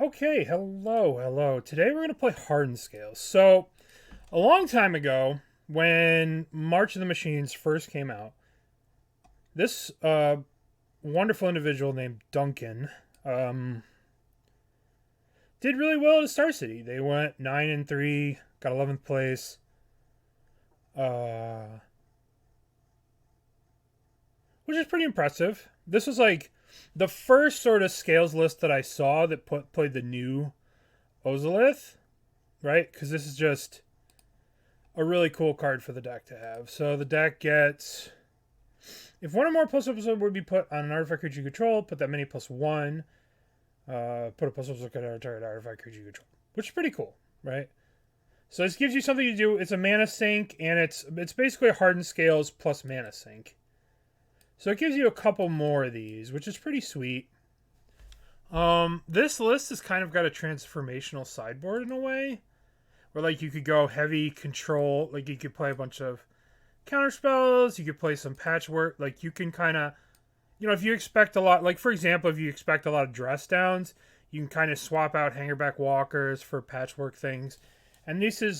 Okay, hello. Today we're going to play Hardened Scales. So, a long time ago, when March of the Machines first came out, this wonderful individual named Duncan did really well at Star City. They went 9-3, got 11th place. Which is pretty impressive. This was like the first sort of scales list that I saw that played the new Ozolith, right? Because this is just a really cool card for the deck to have. So the deck gets, if one or more plus episode would be put on an artifact creature you control, put that many +1. Put a plus episode on a target artifact creature you control, which is pretty cool, right? So this gives you something to do. It's a mana sink, and it's basically a Hardened Scales plus mana sink. So it gives you a couple more of these, which is pretty sweet. This list has kind of got a transformational sideboard in a way, where like you could go heavy control, like you could play a bunch of counter spells, you could play some patchwork, like you can kind of, you know, if you expect a lot, like for example, if you expect a lot of dress downs, you can kind of swap out Hangarback Walkers for patchwork things. And these are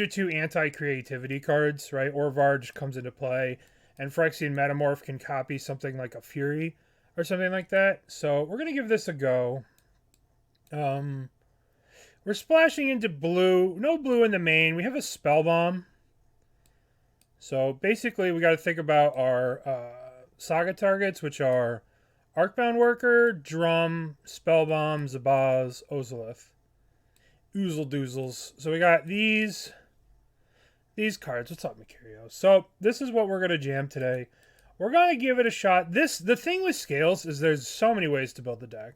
two anti-creativity cards, right? Orvar just comes into play, and Phyrexian Metamorph can copy something like a Fury or something like that. So we're going to give this a go. We're splashing into blue. No blue in the main. We have a Spellbomb. So basically we got to think about our saga targets, which are Arcbound Worker, Drum, Spellbomb, Zabaz, Ozolith. Oozle doozles. So we got these cards. What's up, Mercurio? So this is what we're going to jam today. We're going to give it a shot. The thing with Scales is there's so many ways to build the deck,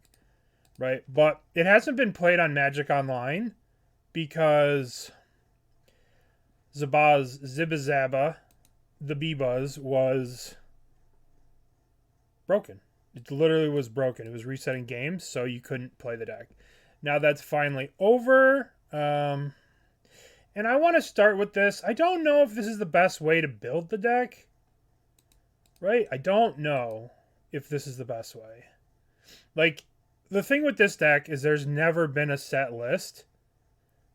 right? But it hasn't been played on Magic Online because Zabaz, the B-Buzz, was broken. It literally was broken. It was resetting games, so you couldn't play the deck. Now that's finally over. And I want to start with this. I don't know if this is the best way to build the deck. Right? I don't know if this is the best way. Like, the thing with this deck is there's never been a set list.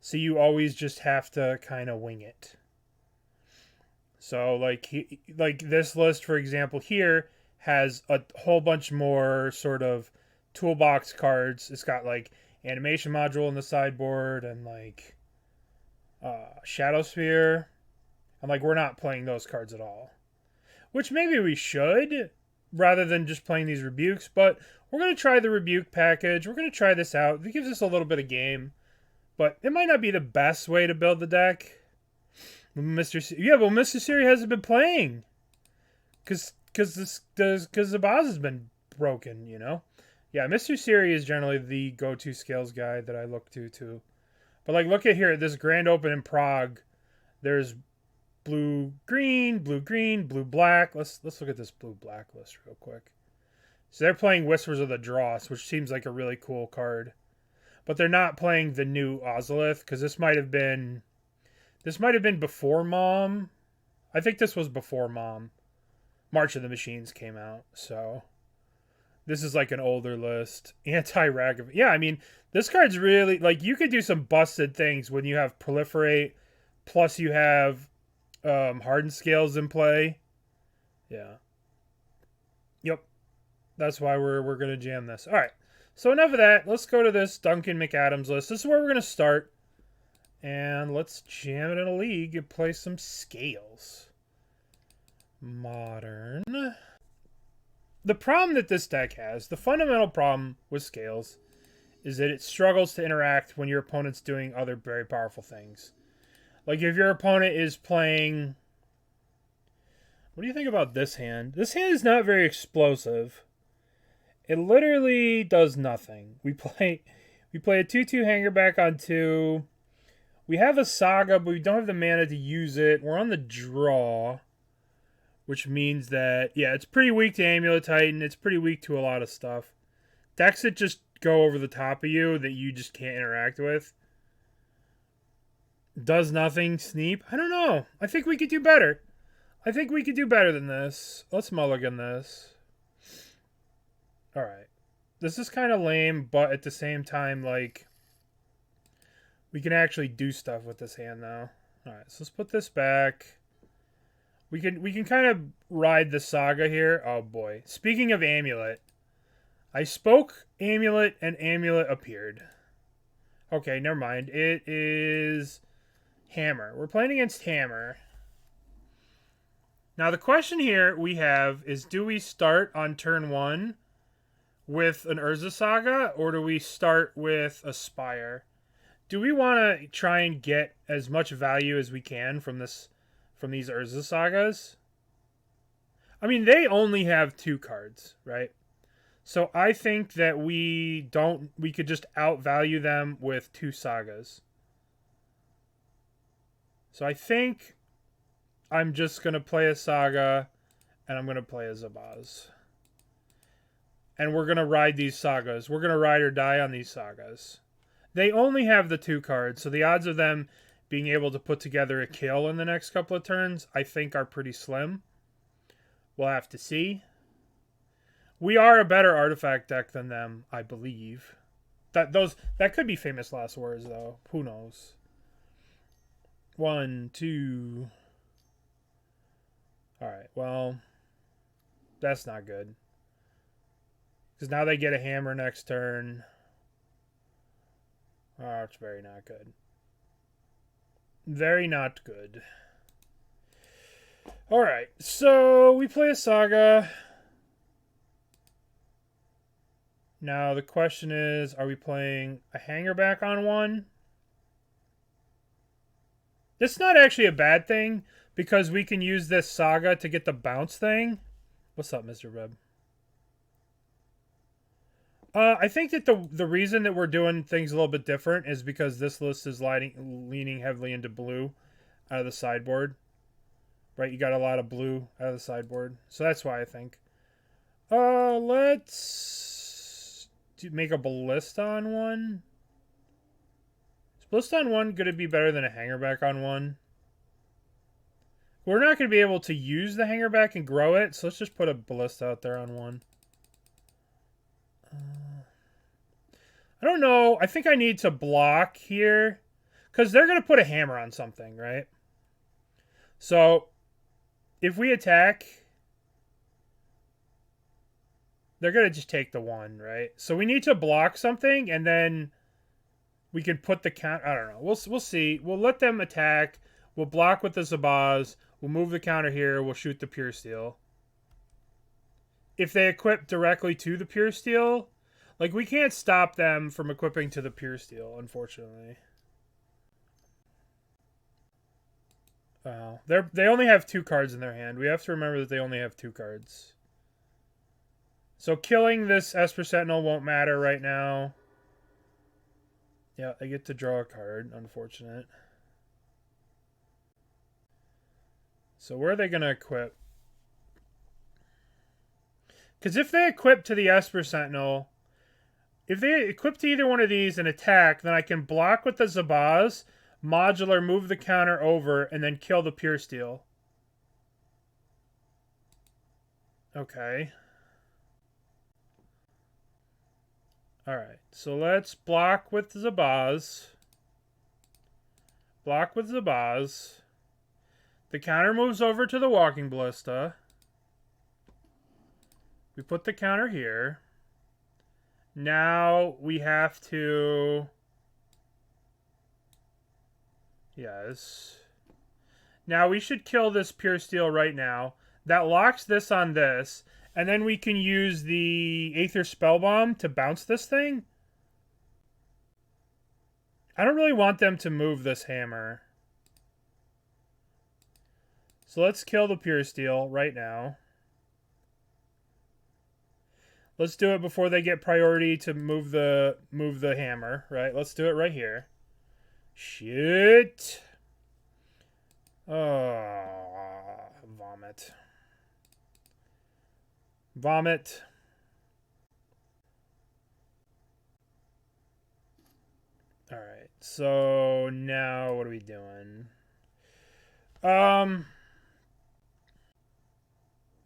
So you always just have to kind of wing it. So, like this list, for example, here has a whole bunch more sort of toolbox cards. It's got, like, animation module in the sideboard and like Shadow Sphere, and like we're not playing those cards at all, which maybe we should rather than just playing these rebukes. But we're going to try the rebuke package. We're going to try this out. It gives us a little bit of game, but it might not be the best way to build the deck. Mr. Siri hasn't been playing because Zabaz has been broken, you know. Yeah, Mr. Siri is generally the go-to scales guy that I look to, too. But, like, look at here. This Grand Open in Prague. There's blue-green, blue-black. Let's look at this blue-black list real quick. So they're playing Whispers of the Dross, which seems like a really cool card. But they're not playing the new Ozolith, because this might have been before Mom. I think this was before Mom. March of the Machines came out, so this is like an older list. Anti-Rag. Yeah, I mean, this card's really, like, you could do some busted things when you have Proliferate, plus you have Hardened Scales in play. Yeah. Yep. That's why we're going to jam this. All right. So enough of that. Let's go to this Duncan McAdams list. This is where we're going to start. And let's jam it in a league and play some Scales. Modern. The problem that this deck has, the fundamental problem with Scales, is that it struggles to interact when your opponent's doing other very powerful things. Like if your opponent is playing... What do you think about this hand? This hand is not very explosive. It literally does nothing. We play a 2/2 Hangarback on 2. We have a Saga, but we don't have the mana to use it. We're on the draw. Which means that, yeah, it's pretty weak to Amulet Titan. It's pretty weak to a lot of stuff. Decks that just go over the top of you that you just can't interact with. Does nothing, Sneep. I don't know. I think we could do better. I think we could do better than this. Let's mulligan this. Alright. This is kind of lame, but at the same time, like, we can actually do stuff with this hand now. Alright, so let's put this back. We can kind of ride the saga here. Oh boy. Speaking of Amulet, I spoke Amulet and Amulet appeared. Okay, never mind. It is Hammer. We're playing against Hammer. Now the question here we have is, do we start on turn 1 with an Urza Saga, or do we start with a Spire? Do we want to try and get as much value as we can from these Urza Sagas? I mean, they only have 2 cards, right? So I think that we could just outvalue them with 2 sagas. So I think I'm just going to play a saga, and I'm going to play a Zabaz. And we're going to ride these sagas. We're going to ride or die on these sagas. They only have the 2 cards, so the odds of them being able to put together a kill in the next couple of turns, I think, are pretty slim. We'll have to see. We are a better artifact deck than them, I believe. That could be famous last words, though. Who knows? 1, 2. Alright, well, that's not good. Because now they get a hammer next turn. Oh, it's very not good. Very not good. Alright, so we play a saga. Now the question is, are we playing a Hangarback on 1? This is not actually a bad thing, because we can use this saga to get the bounce thing. What's up, Mr. Reb? I think that the reason that we're doing things a little bit different is because this list is leaning heavily into blue out of the sideboard. Right, you got a lot of blue out of the sideboard. So that's why I think. Let's make a Ballista on 1. Is Ballista on 1 going to be better than a Hangarback on 1? We're not going to be able to use the Hangarback and grow it, so let's just put a Ballista out there on 1. I don't know. I think I need to block here, because they're going to put a hammer on something, right? So if we attack, they're going to just take the 1, right? So we need to block something, and then we can put the count. I don't know. We'll see. We'll let them attack. We'll block with the Zabaz. We'll move the counter here. We'll shoot the Pure Steel. If they equip directly to the Pure Steel, like, we can't stop them from equipping to the Pure Steel, unfortunately. Wow. They only have 2 cards in their hand. We have to remember that they only have 2 cards. So killing this Esper Sentinel won't matter right now. Yeah, they get to draw a card. Unfortunate. So where are they going to equip? Because if they equip to the Esper Sentinel, if they equip to either one of these and attack, then I can block with the Zabaz, modular, move the counter over, and then kill the Pure Steel. Okay. Alright, so let's block with Zabaz. Block with Zabaz. The counter moves over to the Walking Ballista. We put the counter here. Now we have to... Yes. Now we should kill this Pure Steel right now. That locks this on this. And then we can use the Aether Spellbomb to bounce this thing. I don't really want them to move this hammer. So let's kill the Pure Steel right now. Let's do it before they get priority to move the hammer, right? Let's do it right here. Shit. Oh, vomit. Vomit. Alright, so now what are we doing?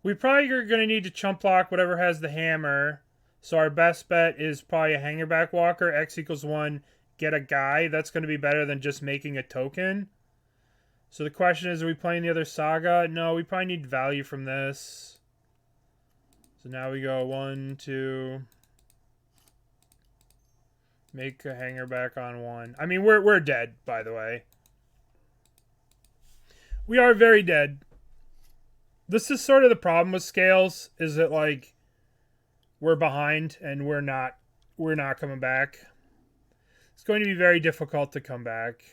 We probably are going to need to chump block whatever has the hammer. So our best bet is probably a Hangarback Walker. X equals 1. Get a guy. That's going to be better than just making a token. So the question is, are we playing the other Saga? No, we probably need value from this. So now we go 1, 2. Make a Hangarback on 1. I mean, we're dead, by the way. We are very dead. This is sort of the problem with Scales, is that, like, we're behind and we're not coming back. It's going to be very difficult to come back.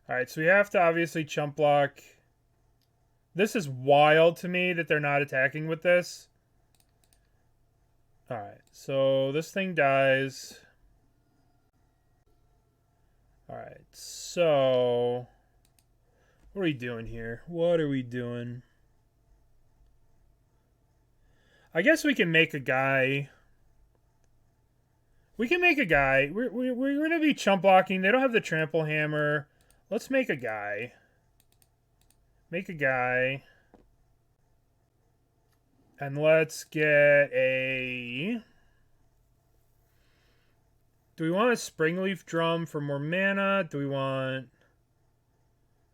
Alright, so we have to obviously chump block. This is wild to me that they're not attacking with this. Alright, so this thing dies. Alright, so what are we doing here? What are we doing? I guess we can make a guy. We can make a guy. We're going to be chump blocking. They don't have the trample hammer. Let's make a guy. Make a guy. And let's get a... Do we want a Springleaf Drum for more mana? Do we want...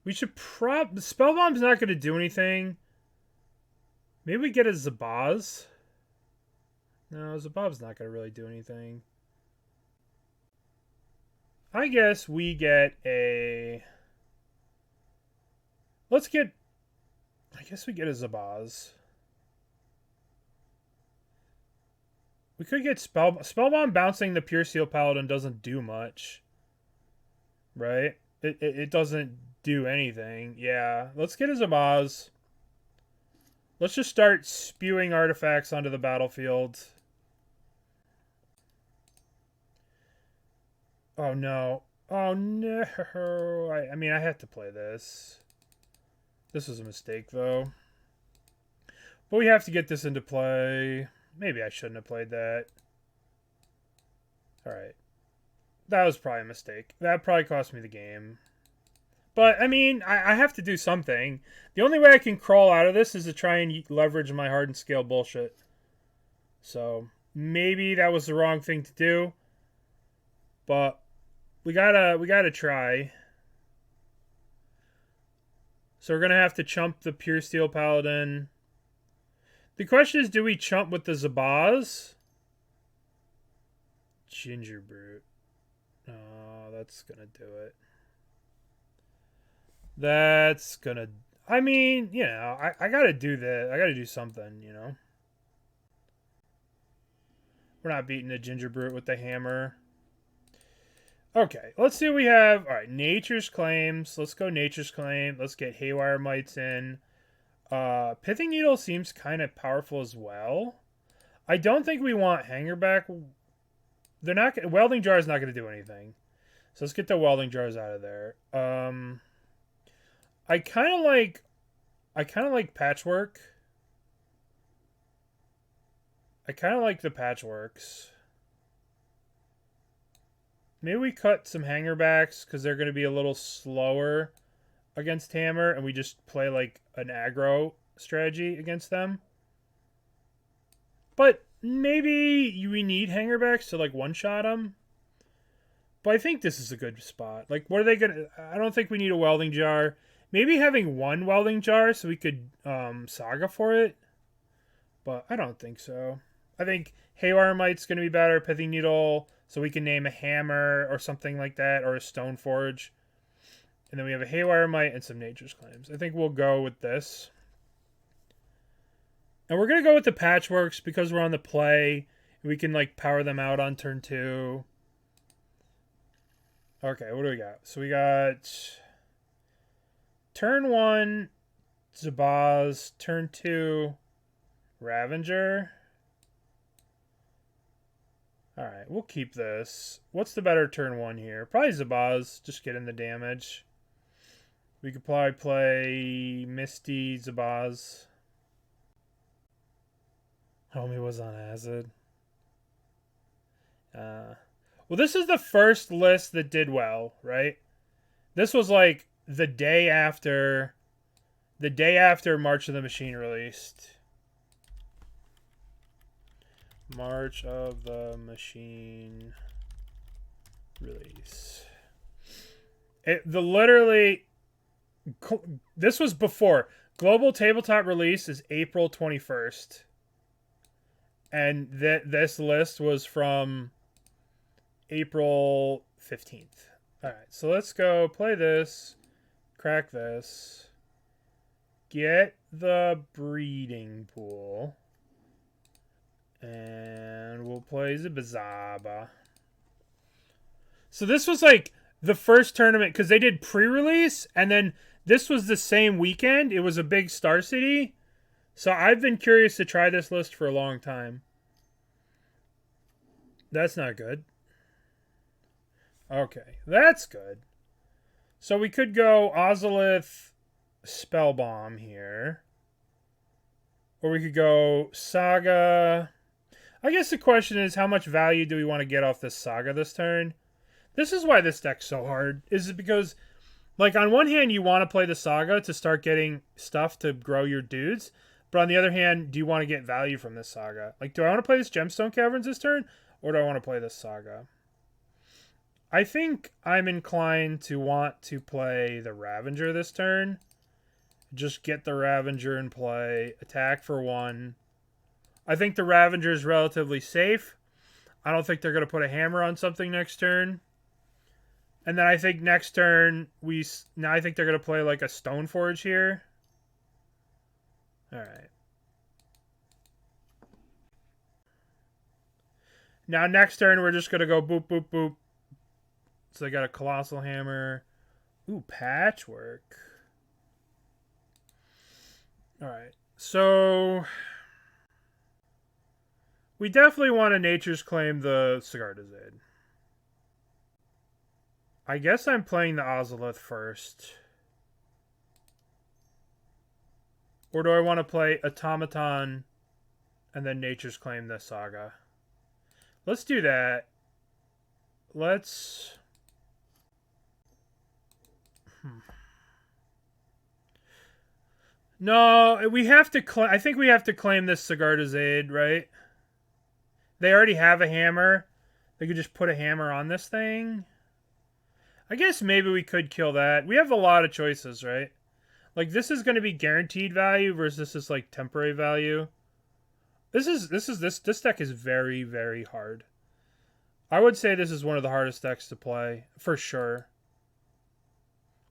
We should Spellbomb's not going to do anything. Maybe we get a Zabaz. No, Zabaz's not going to really do anything. I guess we get a... Let's get... I guess we get a Zabaz. We could get Spellbomb bouncing the Pure Steel Paladin doesn't do much. Right? It doesn't do anything. Yeah. Let's get a Zabaz. Let's just start spewing artifacts onto the battlefield. Oh no. Oh no. I mean, I had to play this. This was a mistake, though. But we have to get this into play. Maybe I shouldn't have played that. Alright. That was probably a mistake. That probably cost me the game. But, I mean, I have to do something. The only way I can crawl out of this is to try and leverage my Hardened Scale bullshit. So, maybe that was the wrong thing to do. But, we gotta try. So we're gonna have to chump the Pure Steel Paladin. The question is, do we chump with the Zabaz? Ginger Brute. Oh, that's gonna do it. That's gonna... I mean, you know, I gotta do that. I gotta do something, you know. We're not beating the Ginger Brute with the hammer. Okay, let's see what we have. Alright, Nature's Claims. Let's go Nature's Claim. Let's get Haywire Mites in. Pithing Needle seems kind of powerful as well. I don't think we want Hangarback. They're not... Welding Jar is not going to do anything. So let's get the Welding Jars out of there. I kind of like Patchwork. I kind of like the Patchworks. Maybe we cut some Hangarbacks because they're going to be a little slower against Hammer, and we just play like an aggro strategy against them. But maybe we need Hangarbacks to like one-shot them. But I think this is a good spot. Like, what are they going to... I don't think we need a Welding Jar. Maybe having one Welding Jar so we could Saga for it. But I don't think so. I think Haywire Mite's going to be better. Pithing Needle... So we can name a hammer or something like that, or a stone forge. And then we have a Haywire Mite and some Nature's Claims. I think we'll go with this. And we're going to go with the Patchworks because we're on the play. We can, like, power them out on turn 2. Okay, what do we got? So we got turn 1, Zabaz. Turn 2, Ravager. Alright, we'll keep this. What's the better turn 1 here? Probably Zabaz, just getting the damage. We could probably play Misty, Zabaz. Homie was on acid. Well, this is the first list that did well, right? This was like the day after the day after March of the Machine released. March of the Machine release. This was before. Global tabletop release is April 21st. And this list was from April 15th. Alright, so let's go play this. Crack this. Get the breeding pool. And we'll play Zabaz. So this was like the first tournament, because they did pre-release, and then this was the same weekend. It was a big Star City. So I've been curious to try this list for a long time. That's not good. Okay, that's good. So we could go Ozolith Spellbomb here. Or we could go Saga. I guess the question is, how much value do we want to get off this Saga this turn? This is why this deck's so hard. Is it because, like, on one hand, you want to play the Saga to start getting stuff to grow your dudes. But on the other hand, do you want to get value from this Saga? Like, do I want to play this Gemstone Caverns this turn? Or do I want to play this Saga? I think I'm inclined to want to play the Ravager this turn. Just get the Ravager in play. Attack for 1. I think the Ravager is relatively safe. I don't think they're going to put a hammer on something next turn. And then I think next turn, I think they're going to play like a Stoneforge here. Alright. Now next turn, we're just going to go boop, boop, boop. So they got a Colossal Hammer. Ooh, Patchwork. Alright. So we definitely want to Nature's Claim the Sigarda's Aid. I guess I'm playing the Ozolith first. Or do I want to play Automaton and then Nature's Claim the Saga? Let's do that. Let's... No, we have to I think we have to claim this Sigarda's Aid, right? They already have a hammer. They could just put a hammer on this thing. I guess maybe we could kill that. We have a lot of choices, right? Like, this is going to be guaranteed value versus this is like temporary value. This deck is very, very hard. I would say this is one of the hardest decks to play for sure.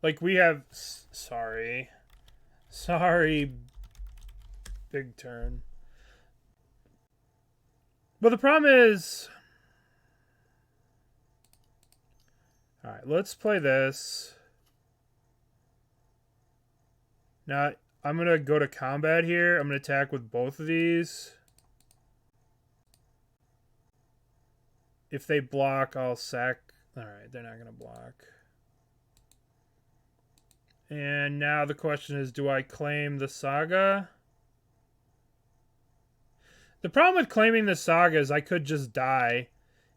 Like, we have sorry, big turn. But the problem is, all right, let's play this. Now, I'm going to go to combat here. I'm going to attack with both of these. If they block, I'll sack. All right, they're not going to block. And now the question is, do I claim the Saga? The problem with claiming the Saga is I could just die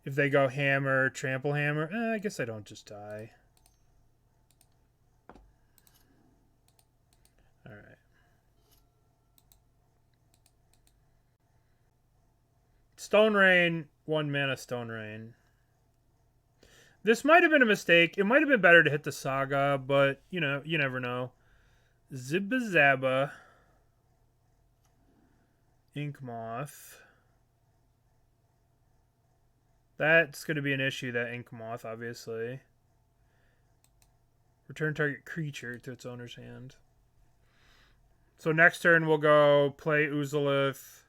if they go hammer, trample hammer. I guess I don't just die. All right. Stone Rain, 1 mana Stone Rain. This might have been a mistake. It might have been better to hit the Saga, but, you know, you never know. Zabaz. Inkmoth. That's going to be an issue, that Inkmoth, obviously. Return target creature to its owner's hand. So next turn we'll go play Ozolith,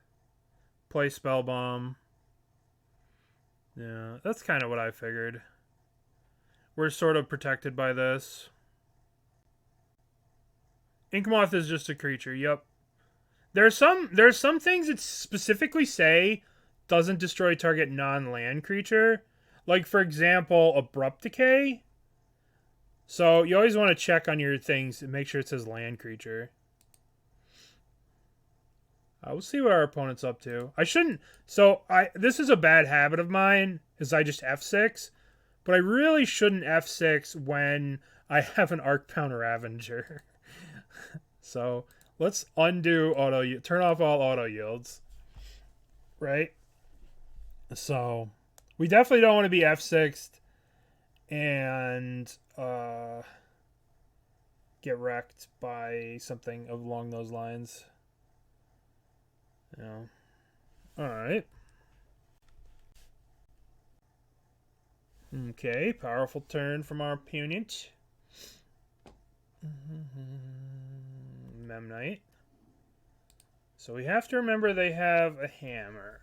play Spellbomb. Yeah, that's kind of what I figured. We're sort of protected by this. Inkmoth is just a creature, yep. There are some things that specifically say doesn't destroy target non-land creature. Like, for example, Abrupt Decay. So you always want to check on your things and make sure it says land creature. We'll see what our opponent's up to. I shouldn't... So, this is a bad habit of mine, is I just F6. But I really shouldn't F6 when I have an Arcbound Ravager. So let's undo turn off all auto yields. Right? So we definitely don't want to be F6'd and get wrecked by something along those lines. You know. Alright. Okay, powerful turn from our opponent. Memnite. So we have to remember they have a hammer.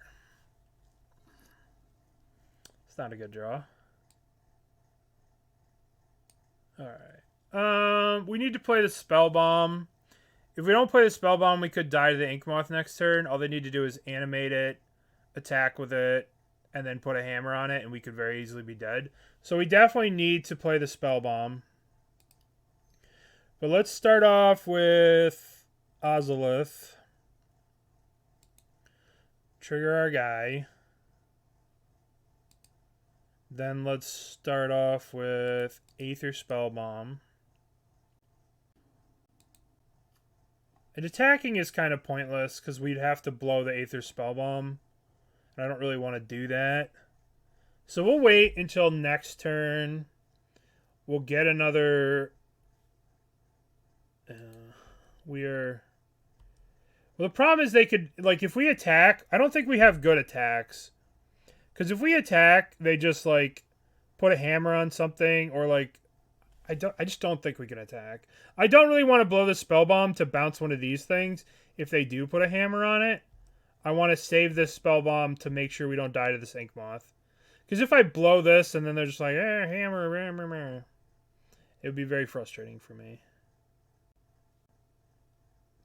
It's not a good draw. Alright. We need to play the Spellbomb. If we don't play the Spellbomb, we could die to the Inkmoth next turn. All they need to do is animate it, attack with it, and then put a hammer on it, and we could very easily be dead. So we definitely need to play the Spellbomb. But let's start off with Ozolith. Trigger our guy. Then let's start off with Aether Spellbomb. And attacking is kind of pointless because we'd have to blow the Aether Spellbomb. And I don't really want to do that. So we'll wait until next turn. We'll get another... Well, the problem is they could... Like, if we attack... I don't think we have good attacks. Because if we attack, they just, like, put a hammer on something. Or, like... I just don't think we can attack. I don't really want to blow the Spellbomb to bounce one of these things if they do put a hammer on it. I want to save this Spellbomb to make sure we don't die to this Inkmoth. Because if I blow this and then they're just like, hammer, it would be very frustrating for me.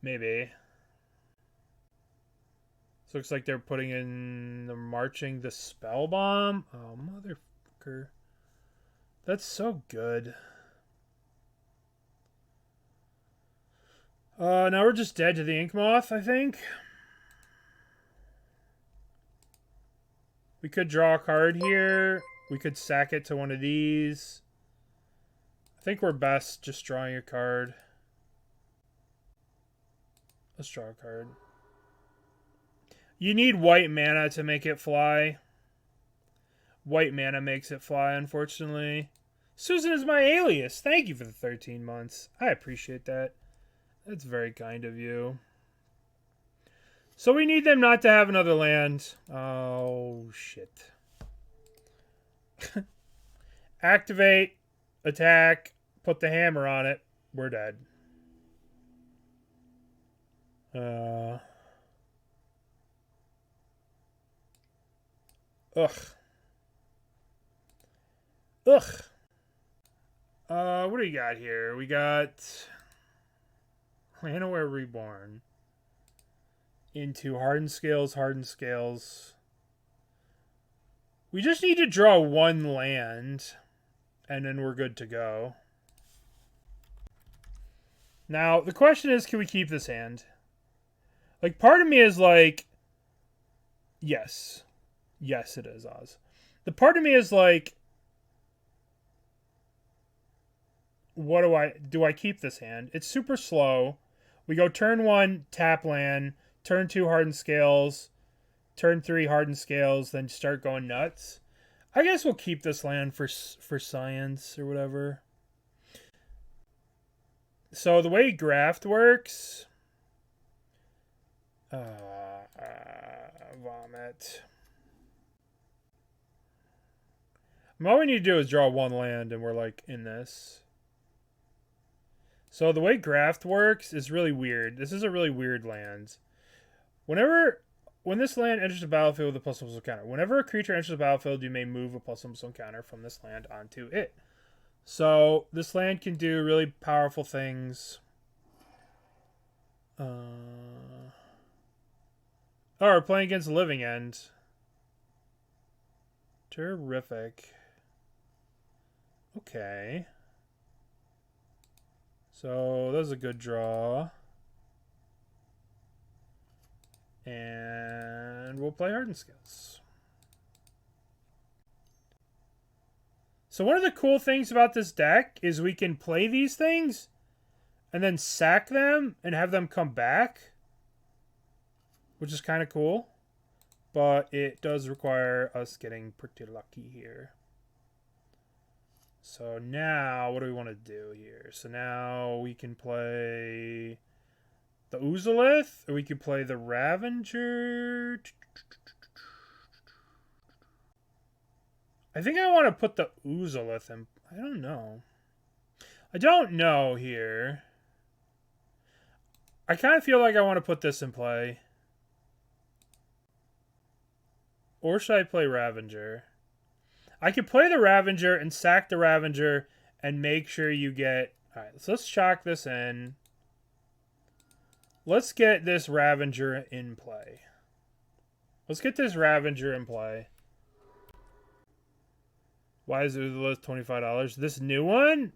Maybe. This looks like they're putting in the marching the Spellbomb. Oh, motherfucker. That's so good. Now we're just dead to the Inkmoth, I think. We could draw a card here. We could sack it to one of these. I think we're best just drawing a card. Let's draw a card. You need white mana to make it fly. White mana makes it fly, unfortunately. Susan is my alias. Thank you for the 13 months. I appreciate that. That's very kind of you. So we need them not to have another land. Oh, shit. Activate, attack, put the hammer on it. We're dead. Ugh. What do we got here? We got Llanowar Reborn into Hardened Scales. We just need to draw one land, and then we're good to go. Now, the question is, can we keep this hand? Like, part of me is like, yes. Yes, it is, Oz. The part of me is like, what do I keep this hand? It's super slow. We go turn 1, tap land, turn 2, Hardened Scales, turn 3, Hardened Scales, then start going nuts. I guess we'll keep this land for science or whatever. So the way Graft works... vomit. All we need to do is draw one land and we're like in this. So the way Graft works is really weird. This is a really weird land. When this land enters the battlefield with a +1/+1 counter. Whenever a creature enters the battlefield, you may move a +1/+1 counter from this land onto it. So this land can do really powerful things. Oh, we're playing against Living End. Terrific. Okay. So that was a good draw. And we'll play Hardened Scales. So one of the cool things about this deck is we can play these things and then sack them and have them come back, which is kind of cool. But it does require us getting pretty lucky here. So now, what do we want to do here? So now we can play the Ozolith, or we could play the Ravager. I think I want to put the Ozolith in. I don't know. I don't know here. I kind of feel like I want to put this in play. Or should I play Ravager? I could play the Ravager and sack the Ravager and make sure you get... Alright, so let's chalk this in. Let's get this Ravager in play. Let's get this Ravager in play. Why is Ozolith $25? This new one?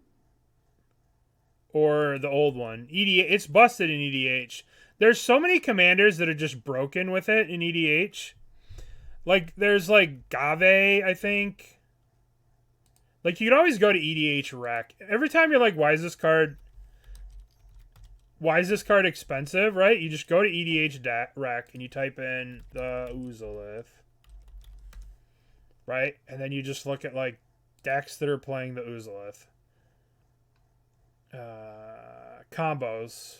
Or the old one? It's busted in EDH. There's so many commanders that are just broken with it in EDH. Like, there's, like, Gave, I think. Like, you can always go to EDH Rec. Every time you're like, why is this card expensive, right? You just go to EDH Rec and you type in the Ozolith. Right? And then you just look at, like, decks that are playing the Ozolith. Combos.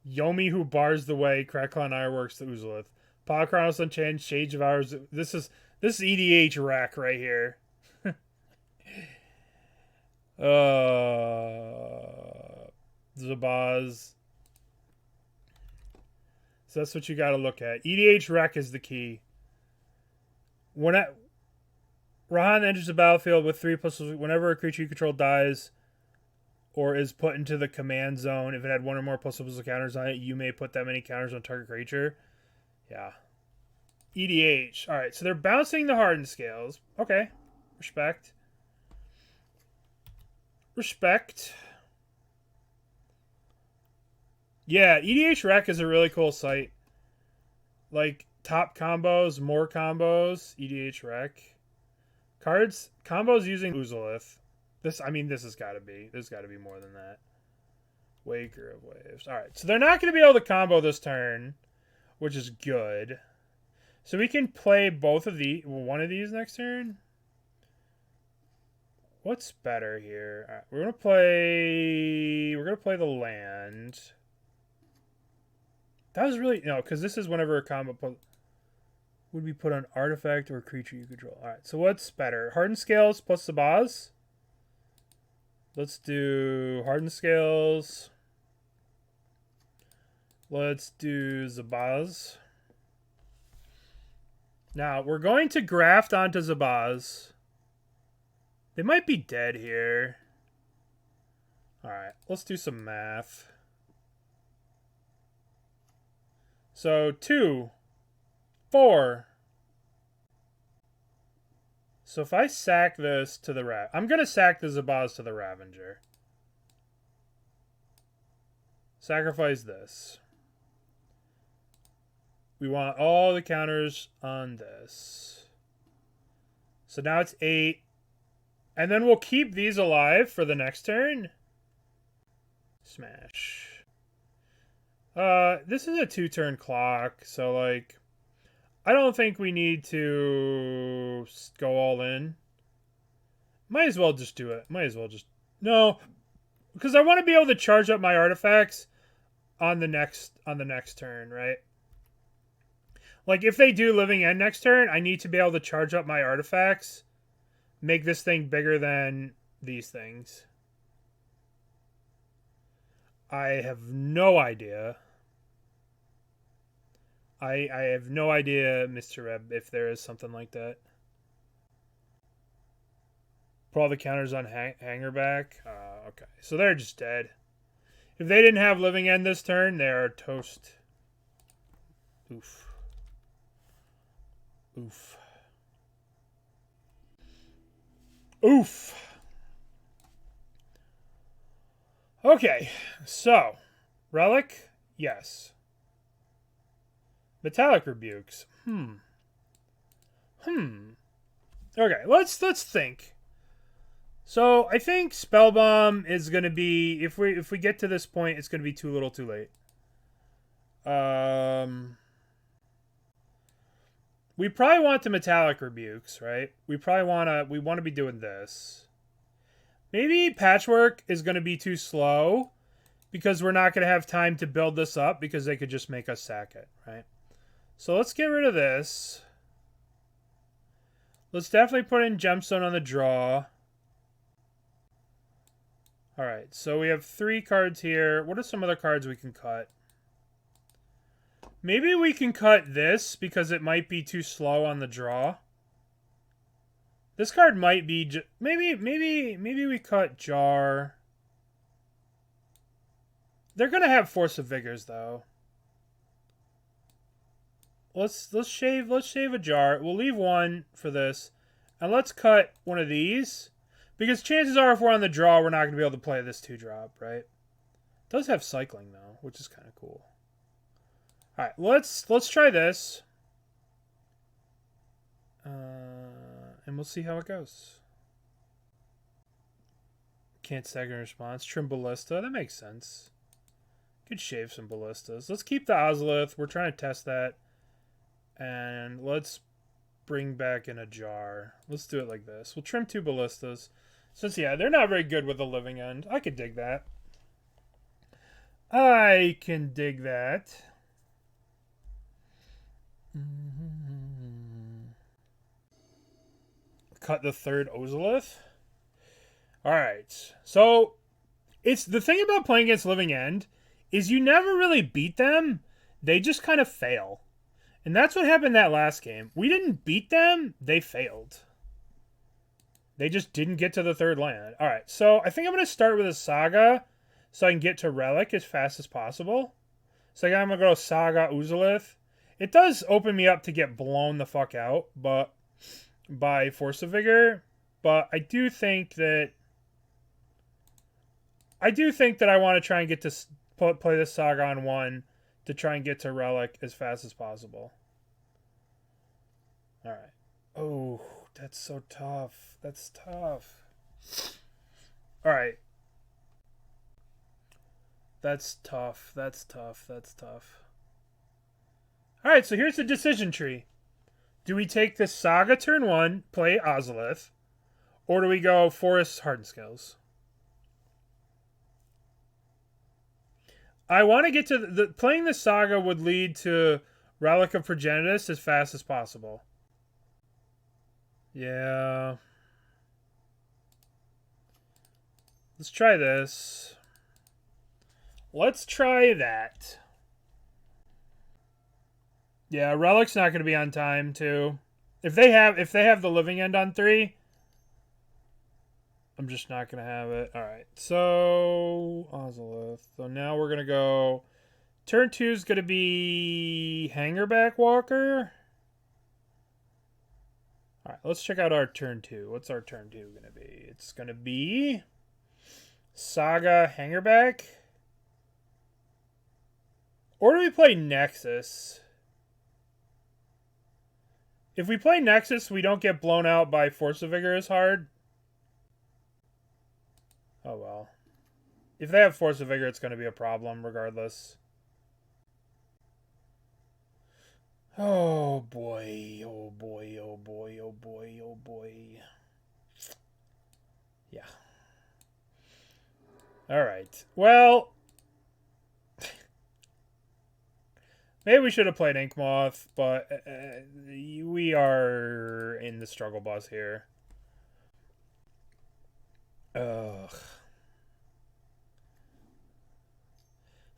Yomi who bars the way, Crackclaw Ironworks the Ozolith. Power Chronos Unchained, Shades of Hours. This is EDH Rack right here. Zabaz. So that's what you got to look at. EDH Rack is the key. Rahan enters the battlefield with 3+. Whenever a creature you control dies or is put into the command zone, if it had 1 or more ++ counters on it, you may put that many counters on target creature. Yeah. EDH. Alright, so they're bouncing the Hardened Scales. Okay. Respect. Respect. Yeah, EDH Rec is a really cool site. Like, top combos, more combos, EDH Rec. Cards, combos using Ozolith. This has got to be. There's got to be more than that. Waker of Waves. Alright, so they're not going to be able to combo this turn, which is good. So we can play both of these, one of these next turn. What's better here? All right, we're gonna play the land. That was really no, because this is whenever a combo would be put on artifact or creature you control. All right, so what's better? Hardened Scales plus Zabaz. Let's do Hardened Scales. Let's do Zabaz. Now, we're going to graft onto Zabaz. They might be dead here. Alright, let's do some math. So, 2, 4. So if I sack this to the I'm going to sack the Zabaz to the Ravager. Sacrifice this. We want all the counters on this. So now it's 8. And then we'll keep these alive for the next turn. Smash. This is a 2-turn clock. So, like, I don't think we need to go all in. Might as well just do it. Might as well just... No. Because I want to be able to charge up my artifacts on the next turn, right? Like, if they do Living End next turn, I need to be able to charge up my artifacts. Make this thing bigger than these things. I have no idea. I have no idea, Mr. Reb, if there is something like that. Put all the counters on Hangarback. Okay, so they're just dead. If they didn't have Living End this turn, they are toast. Oof. Oof. Oof. Okay, so Relic, yes. Metallic Rebukes. Okay, let's think. So I think Spellbomb is gonna be, if we get to this point, it's gonna be too little, too late. We probably want the Metallic Rebukes, right? We want to be doing this. Maybe Patchwork is gonna be too slow because we're not gonna have time to build this up because they could just make us sack it, right? So let's get rid of this. Let's definitely put in Gemstone on the draw. Alright, so we have 3 cards here. What are some other cards we can cut? Maybe we can cut this because it might be too slow on the draw. This card might be... Maybe we cut Jar. They're going to have Force of Vigors, though. Let's shave a Jar. We'll leave 1 for this. And let's cut one of these. Because chances are if we're on the draw, we're not going to be able to play this 2-drop, right? It does have cycling, though, which is kind of cool. Alright, let's try this. And we'll see how it goes. Can't stagger in response. Trim Ballista. That makes sense. Could shave some Ballistas. Let's keep the Ozolith. We're trying to test that. And let's bring back in a Jar. Let's do it like this. We'll trim 2 Ballistas. Since, yeah, they're not very good with the living end. I could dig that. I can dig that. Cut the 3rd Ozolith. Alright. So, it's the thing about playing against living end is you never really beat them. They just kind of fail. And that's what happened that last game. We didn't beat them. They failed. They just didn't get to the 3rd land. Alright, so I think I'm going to start with a Saga so I can get to Relic as fast as possible. So I'm going to go Saga Ozolith. It does open me up to get blown the fuck out but by Force of Vigor. But I do think that I want to try and get to play this Saga on 1 to try and get to Relic as fast as possible. Alright. Oh, that's so tough. That's tough. Alright. That's tough. That's tough. That's tough. Alright, so here's the decision tree. Do we take this Saga turn 1, play Ozolith, or do we go Forest Hardened Scales? I want to get to playing the Saga would lead to Relic of Progenitus as fast as possible. Yeah. Let's try this. Let's try that. Yeah, Relic's not going to be on time too. If they have the living end on 3, I'm just not going to have it. All right. So, Ozolith. So now we're going to go turn 2 is going to be Hangarback Walker. All right, let's check out our turn 2. What's our turn 2 going to be? It's going to be Saga Hangarback. Or do we play Nexus? If we play Nexus, we don't get blown out by Force of Vigor as hard. Oh well. If they have Force of Vigor, it's going to be a problem regardless. Oh boy, oh boy, oh boy, oh boy, oh boy. Yeah. Alright. Well, maybe we should have played Inkmoth, but we are in the struggle bus here. Ugh.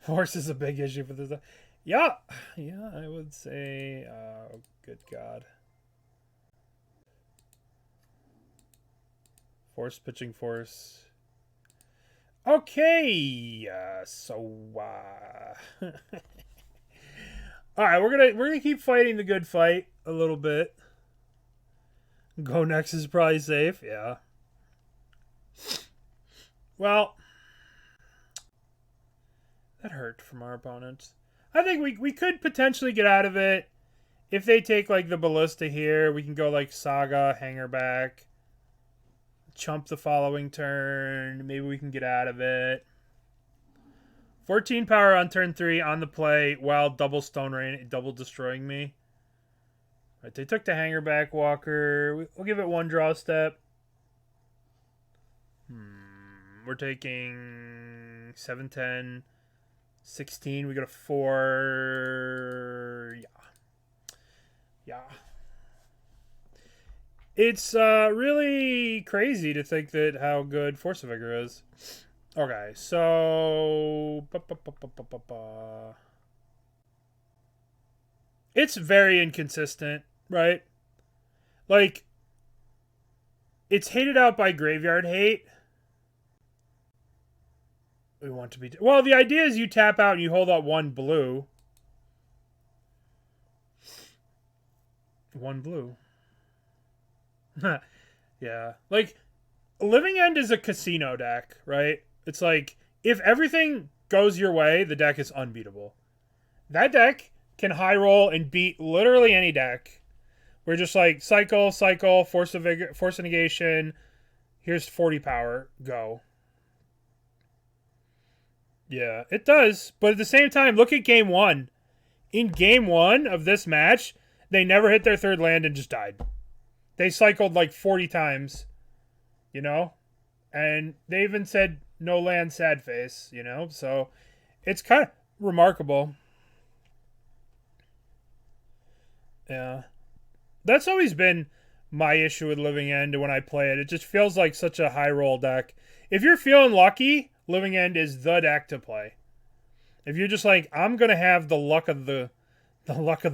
Force is a big issue for this. Yeah, I would say, oh, good God. Force, pitching force. Okay, all right, we're gonna keep fighting the good fight a little bit. Go Nexus is probably safe, yeah. Well, that hurt from our opponents. I think we could potentially get out of it if they take like the Ballista here. We can go like Saga, Hangarback, chump the following turn. Maybe we can get out of it. 14 power on turn 3 on the play while double Stone Rain, double destroying me. Right, they took the Hangarback Walker. We'll give it 1 draw step. We're taking 7, 10, 16. We got a 4. Yeah. It's really crazy to think that how good Force of Vigor is. Okay, so it's very inconsistent, right? Like, it's hated out by graveyard hate. We want to be... Well, the idea is you tap out and you hold out 1 blue. 1 blue. Yeah. Like, Living End is a casino deck, right? It's like, if everything goes your way, the deck is unbeatable. That deck can high roll and beat literally any deck. We're just like, cycle, force of negation. Here's 40 power. Go. Yeah, it does. But at the same time, look at game 1. In game 1 of this match, they never hit their 3rd land and just died. They cycled like 40 times, you know? And they even said, no land, sad face, you know? So it's kind of remarkable. Yeah. That's always been my issue with Living End when I play it. It just feels like such a high roll deck. If you're feeling lucky, Living End is the deck to play. If you're just like, I'm going to have the luck of the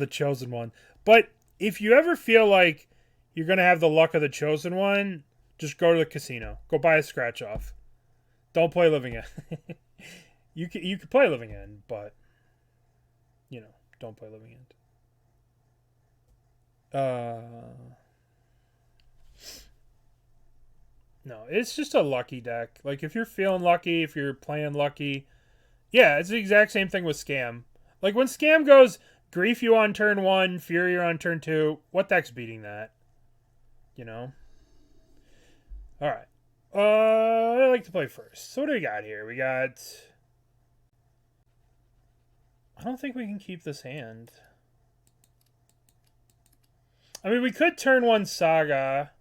chosen one. But if you ever feel like you're going to have the luck of the chosen one, just go to the casino. Go buy a scratch off. Don't play Living End. You can play Living End, but, you know, don't play Living End. No, it's just a lucky deck. Like, if you're feeling lucky, if you're playing lucky, yeah, it's the exact same thing with Scam. Like, when Scam goes, Grief you on turn 1, Fury you on turn 2, what deck's beating that? You know? Alright. I'd like to play first. So what do we got here? We got... I don't think we can keep this hand. I mean, we could turn 1 Saga.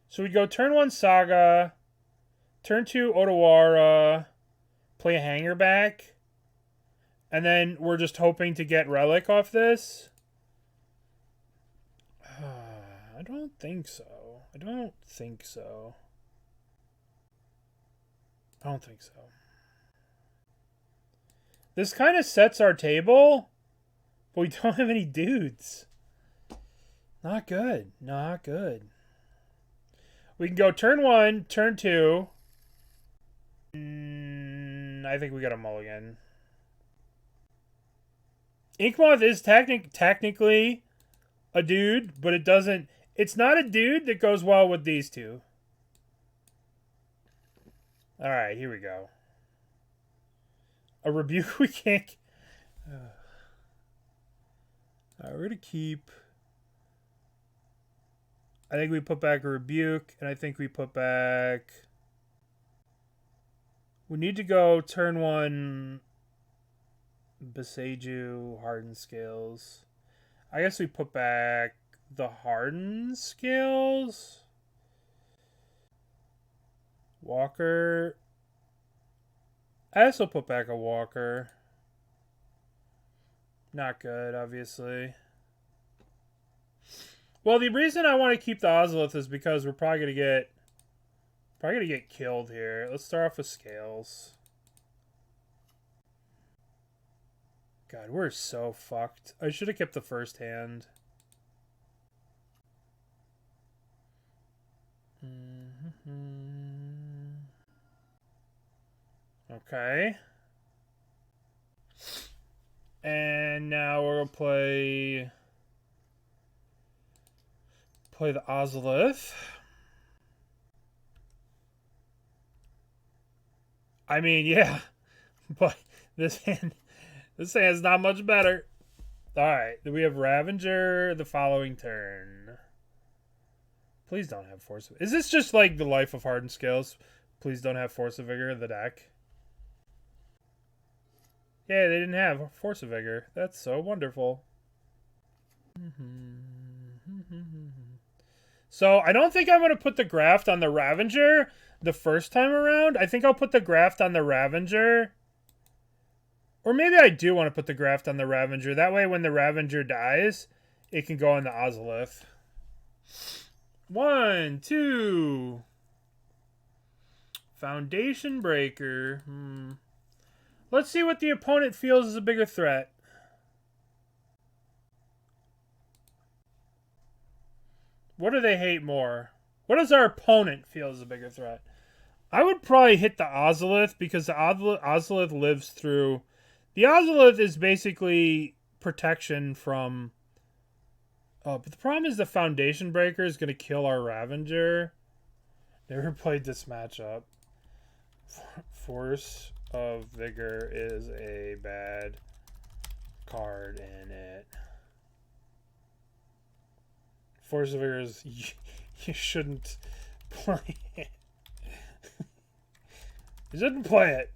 So we'd go turn 1 Saga, turn 2 Otawara, play a Hangarback, and then we're just hoping to get Relic off this. I don't think so. I don't think so. This kind of sets our table, but we don't have any dudes. Not good. Not good. We can go turn 1, turn 2. I think we got a mulligan. Inkmoth is technically a dude, but it doesn't... It's not a dude that goes well with these two. Alright, here we go. A Rebuke we can't... Alright, we're going to keep... I think we put back a Rebuke, and I think we put back... We need to go turn 1 Boseiju, Hardened Scales. I guess we put back the Hardened Scales. Walker. I also put back a Walker. Not good, obviously. Well, the reason I want to keep the Ozolith is because we're probably gonna get killed here. Let's start off with Scales. God, we're so fucked. I should have kept the first hand. Okay. And now we're gonna play the Ozolith. I mean, yeah, but this hand's not much better. All right, then we have Ravager the following turn. Please don't have Force of... Is this just like the life of Hardened Scales? Please don't have Force of Vigor in the deck. Yeah, they didn't have Force of Vigor. That's so wonderful. So I don't think I'm going to put the graft on the Ravager the first time around. I think I'll put the graft on the Ravager. Or maybe I do want to put the graft on the Ravager. That way when the Ravager dies, it can go on the Ozolith. 1, 2. Foundation Breaker. Let's see what the opponent feels is a bigger threat. What do they hate more? What does our opponent feel is a bigger threat? I would probably hit the Ozolith because the Ozolith lives through... The Ozolith is basically protection from... Oh, but the problem is the Foundation Breaker is going to kill our Ravager. Never played this matchup. Force of Vigor is a bad card in it. Force of Vigor is... You shouldn't play it. You shouldn't play it.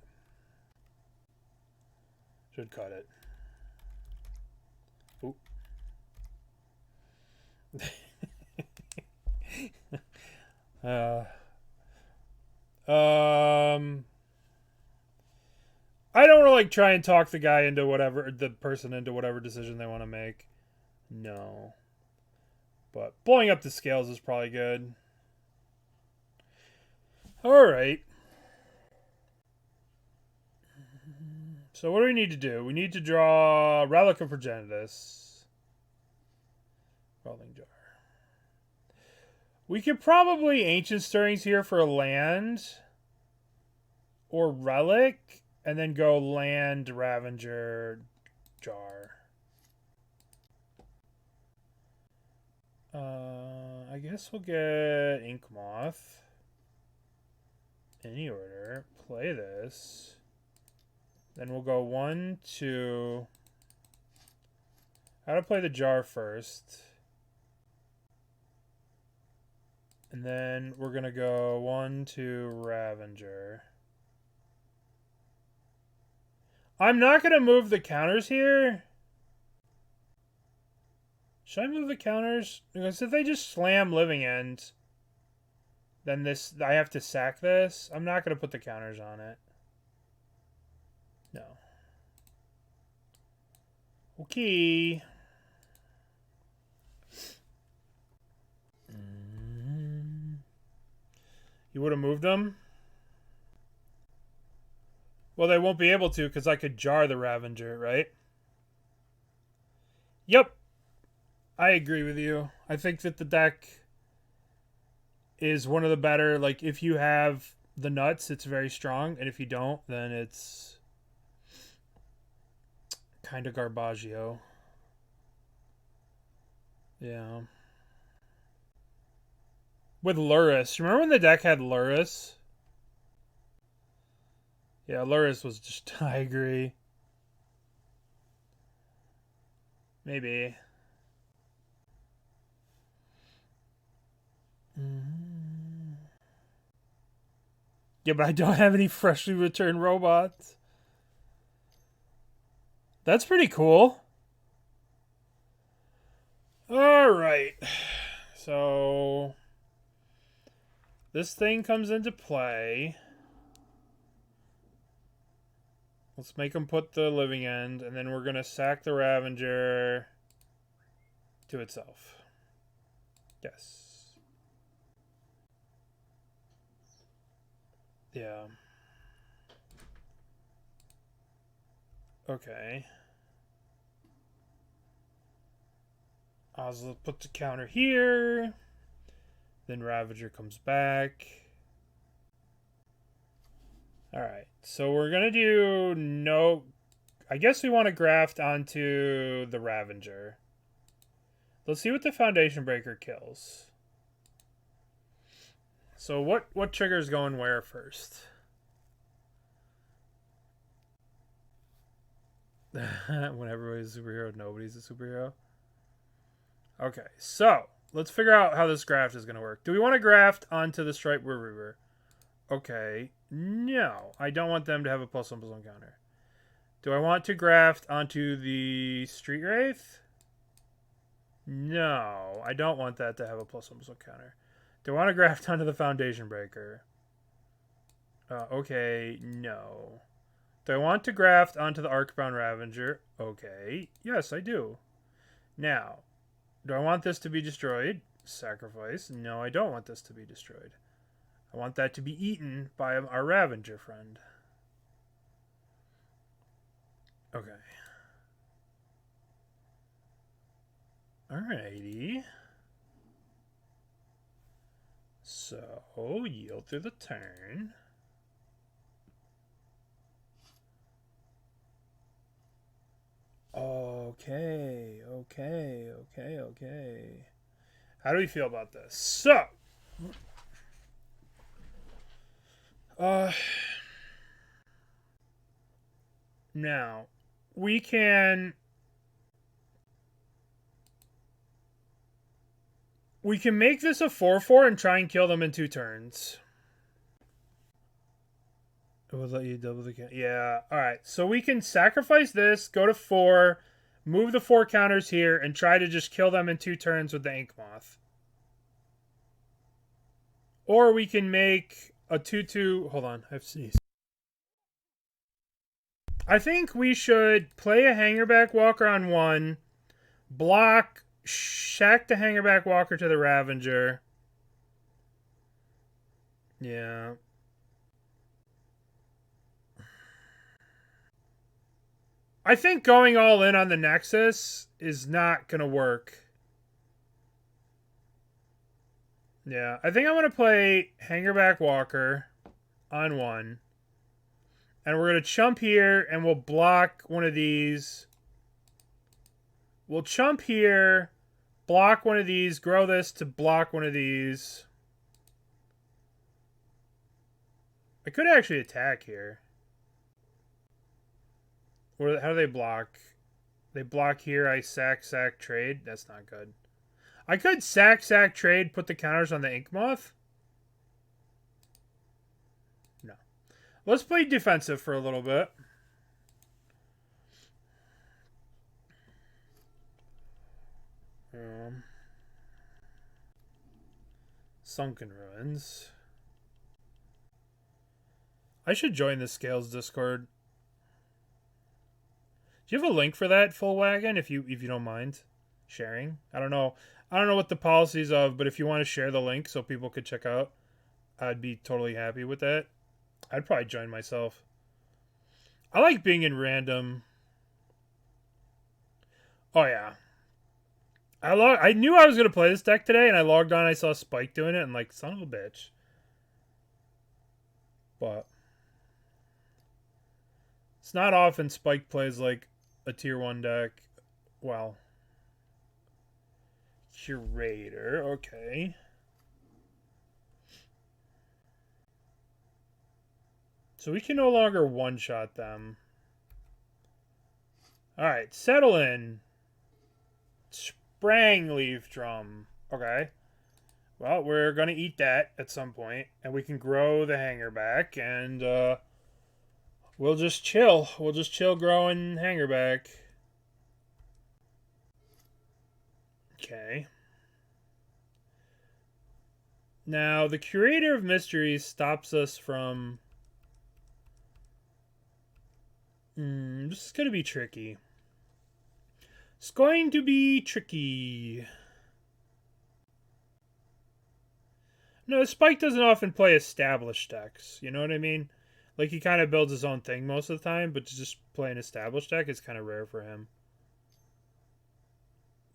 Should cut it. Oop. I don't really try and talk the guy into whatever, the person into whatever decision they want to make. No. But blowing up the scales is probably good. Alright. So what do we need to do? We need to draw Relic of Progenitus. Welding Jar. We could probably Ancient Stirrings here for a land. Or Relic. And then go land, Ravager, Jar. I guess we'll get Inkmoth. Any order. Play this. Then we'll go 1, 2. How to play the Jar first. And then we're going to go 1, 2, Ravager. I'm not going to move the counters here. Should I move the counters? Because if they just slam Living End, then this I have to sack this. I'm not going to put the counters on it. No. Okay. You would have moved them? Well, they won't be able to because I could jar the Ravager, right? Yep. I agree with you. I think that the deck is one of the better. Like, if you have the nuts, it's very strong. And if you don't, then it's kind of garbaggio. Yeah. With Luris. Remember when the deck had Luris? Yeah, Luris was just... I agree. Maybe. Yeah, but I don't have any freshly returned robots. That's pretty cool. Alright. So... this thing comes into play. Let's make them put the Living End, and then we're going to sack the Ravager to itself. Yes. Yeah. Okay. Ozolith puts a counter here. Then Ravager comes back. Alright, so we're going to do no... I guess we want to graft onto the Ravager. Let's see what the Foundation Breaker kills. So what trigger's going where first? When everybody's a superhero, nobody's a superhero. Okay, so Let's figure out how this graft is going to work. Do we want to graft onto the Stripe Reaver? Okay. No. I don't want them to have a +1/+1 counter. Do I want to graft onto the Street Wraith? No. I don't want that to have a +1/+1 counter. Do I want to graft onto the Foundation Breaker? Okay. No. Do I want to graft onto the Arcbound Ravager? Okay. Yes, I do. Now, do I want this to be destroyed? Sacrifice. No, I don't want this to be destroyed. I want that to be eaten by our Ravager friend. Okay. Alrighty. So, yield through the turn. Okay. How do we feel about this? So, now we can make this a 4/4 and try and kill them in 2 turns. It will let you double the count. Yeah. All right. So we can sacrifice this, go to 4, move the 4 counters here, and try to just kill them in 2 turns with the Inkmoth. Or we can make a 2/2. Hold on. I've sneezed. I think we should play a Hangarback Walker on 1, block, shack the Hangarback Walker to the Ravager. Yeah. I think going all in on the Nexus is not going to work. Yeah, I think I'm going to play Hangarback Walker on 1. And we're going to chump here, and we'll block one of these. We'll chump here, block one of these, grow this to block one of these. I could actually attack here. Or how do they block? They block here, I sack, trade. That's not good. I could sack, trade, put the counters on the Inkmoth. No. Let's play defensive for a little bit. Sunken Ruins. I should join the Scales Discord. Do you have a link for that, Full Wagon, if you don't mind sharing? I don't know what the policies of, but if you want to share the link so people could check out, I'd be totally happy with that. I'd probably join myself. I like being in random. Oh yeah. I knew I was gonna play this deck today, and I logged on. I saw Spike doing it, and like, son of a bitch. But it's not often Spike plays like a tier 1 deck. Well, Curator, okay. So we can no longer one-shot them. Alright, settle in. Springleaf Drum. Okay. Well, we're going to eat that at some point, and we can grow the Hangarback, and we'll just chill. We'll just chill growing Hangarback. Okay. Now, the Curator of Mysteries stops us from... this is going to be tricky. It's going to be tricky. No, Spike doesn't often play established decks. You know what I mean? Like, he kind of builds his own thing most of the time, but to just play an established deck is kind of rare for him.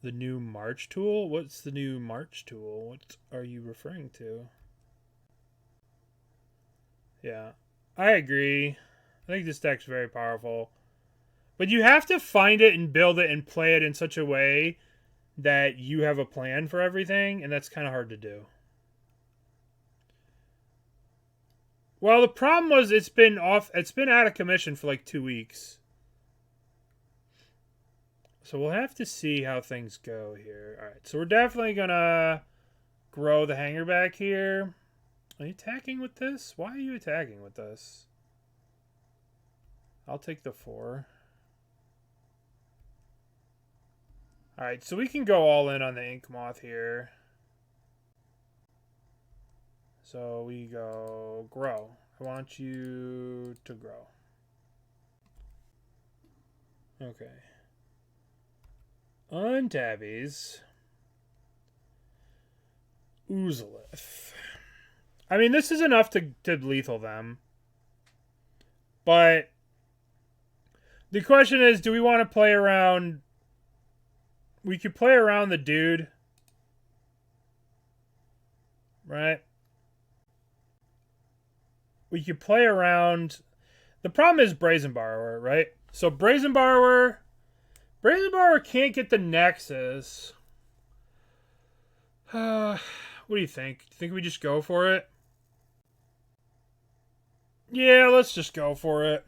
The new March tool? What's the new March tool? What are you referring to? Yeah, I agree. I think this deck's very powerful. But you have to find it and build it and play it in such a way that you have a plan for everything, and that's kind of hard to do. Well, the problem was it's been out of commission for like 2 weeks. So we'll have to see how things go here. All right, so we're definitely going to grow the Hangarback here. Are you attacking with this? Why are you attacking with this? I'll take the 4. All right, so we can go all in on the Inkmoth here. So we go grow. I want you to grow. Okay. Untabbies. Ozolith. I mean, this is enough to lethal them. But the question is, do we want to play around? We could play around the dude. Right? We could play around. The problem is Brazen Borrower, right? So Brazen Borrower can't get the Nexus. What do you think? Do you think we just go for it? Yeah, let's just go for it.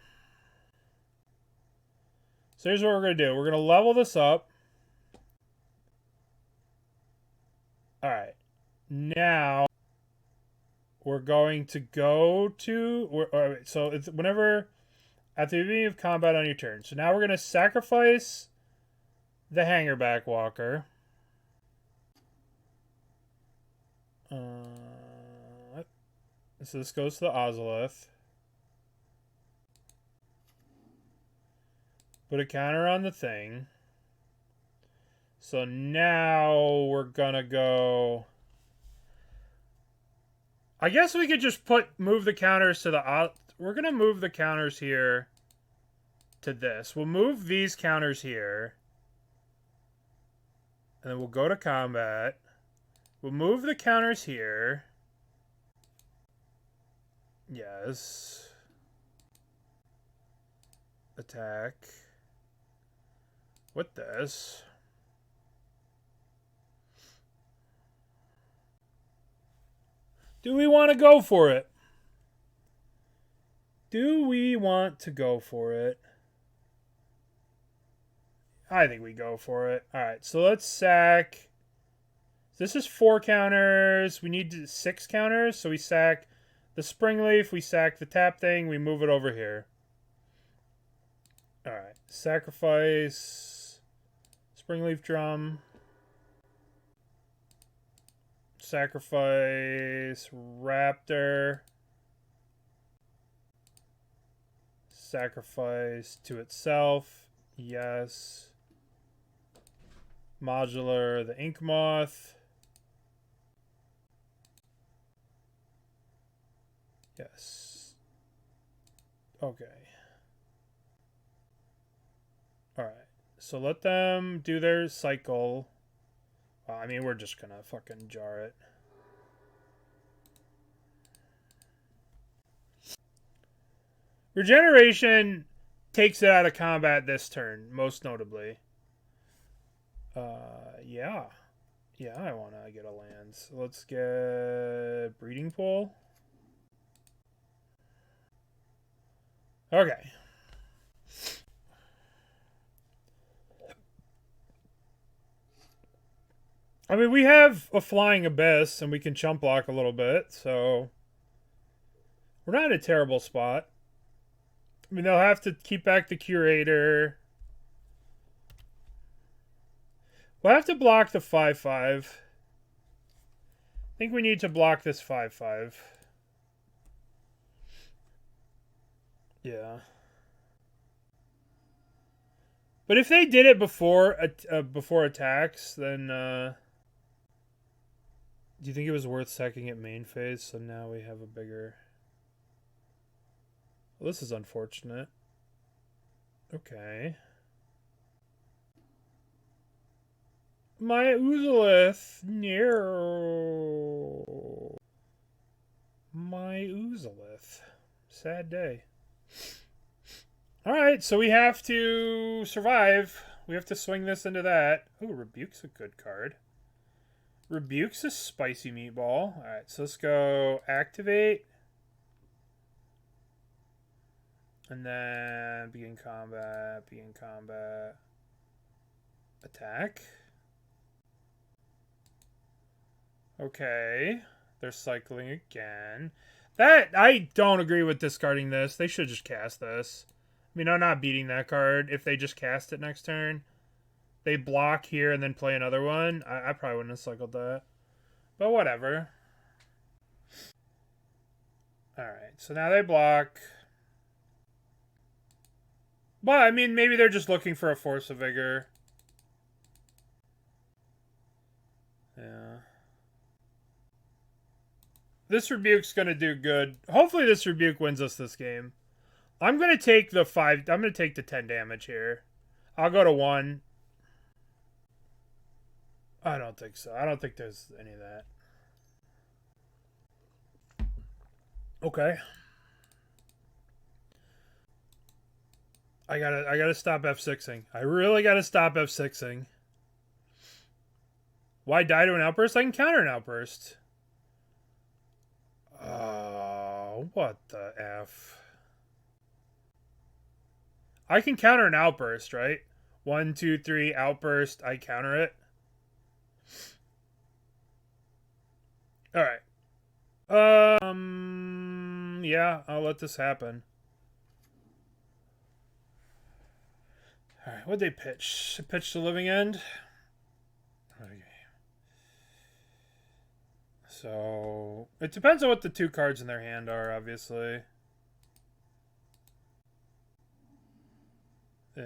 So here's what we're going to do. We're going to level this up. Alright. Now, we're going to go to... So it's whenever... At the beginning of combat on your turn. So now we're going to sacrifice the Hangarback Walker. So this goes to the Ozolith. Put a counter on the thing. So now we're going to go... I guess we could just move the counters to the... We're going to move the counters here to this. We'll move these counters here. And then we'll go to combat. We'll move the counters here. Yes. Attack. With this. Do we want to go for it? Do we want to go for it? I think we go for it. Alright, so let's sack. This is 4 counters. We need 6 counters. So we sack the Springleaf. We sack the tap thing. We move it over here. Alright. Sacrifice. Springleaf Drum. Sacrifice. Raptor. Sacrifice to itself. Yes. Modular, the Inkmoth. Yes. Okay. Alright. So let them do their cycle. Well, I mean, we're just gonna fucking jar it. Regeneration takes it out of combat this turn, most notably. Yeah. Yeah, I want to get a land. So let's get Breeding Pool. Okay. I mean, we have a Flying Abyss, and we can chump block a little bit, so... We're not in a terrible spot. I mean, they'll have to keep back the Curator. We'll have to block the 5/5. I think we need to block this 5/5. Yeah. But if they did it before attacks, then do you think it was worth sacking at main phase? So now we have a bigger... Well, this is unfortunate. Okay. My Ozolith. No. My Ozolith. Sad day. Alright, so we have to survive. We have to swing this into that. Oh, Rebuke's a good card. Rebuke's a spicy meatball. Alright, so let's go activate. And then begin combat, begin combat. Attack. Okay. They're cycling again. I don't agree with discarding this. They should just cast this. I mean, I'm not beating that card if they just cast it next turn. They block here and then play another one. I probably wouldn't have cycled that. But whatever. Alright, so now they block. Well, I mean, maybe they're just looking for a Force of Vigor. Yeah. This Rebuke's going to do good. Hopefully this Rebuke wins us this game. I'm going to take the 5... I'm going to take the 10 damage here. I'll go to 1. I don't think so. I don't think there's any of that. Okay. I gotta stop F6ing. I really gotta stop F6ing. Why die to an outburst? I can counter an outburst. Oh, what the F? I can counter an outburst, right? 1, 2, 3, outburst. I counter it. Alright. Yeah, I'll let this happen. Alright, what'd they pitch? They pitched the Living End? Okay. So, it depends on what the 2 cards in their hand are, obviously. Yeah.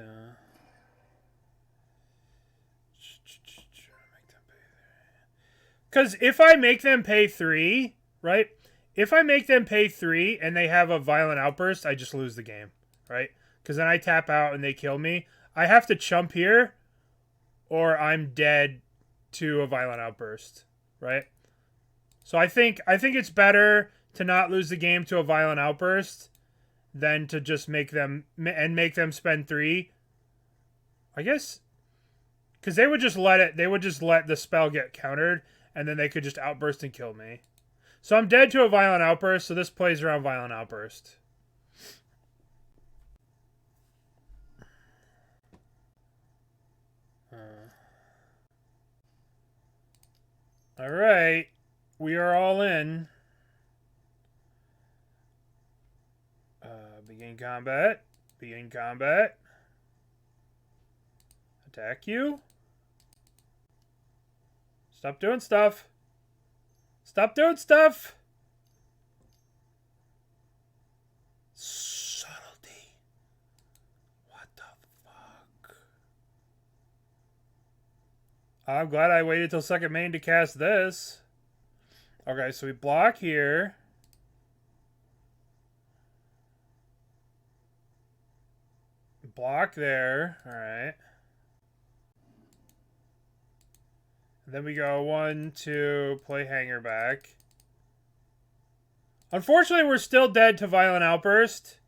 Because if I make them pay 3, right? If I make them pay 3 and they have a Violent Outburst, I just lose the game, right? Because then I tap out and they kill me. I have to chump here or I'm dead to a Violent Outburst, right? So I think it's better to not lose the game to a Violent Outburst than to just make them spend 3. I guess because they would just let the spell get countered and then they could just outburst and kill me. So I'm dead to a Violent Outburst, so this plays around Violent Outburst. Alright. We are all in. Begin combat. Begin combat. Attack you. Stop doing stuff. Stop doing stuff. Subtlety. What the fuck? I'm glad I waited till second main to cast this. Okay, so we block here. Block there. Alright. Then we go 1, 2, play Hangarback. Unfortunately, we're still dead to Violent Outburst.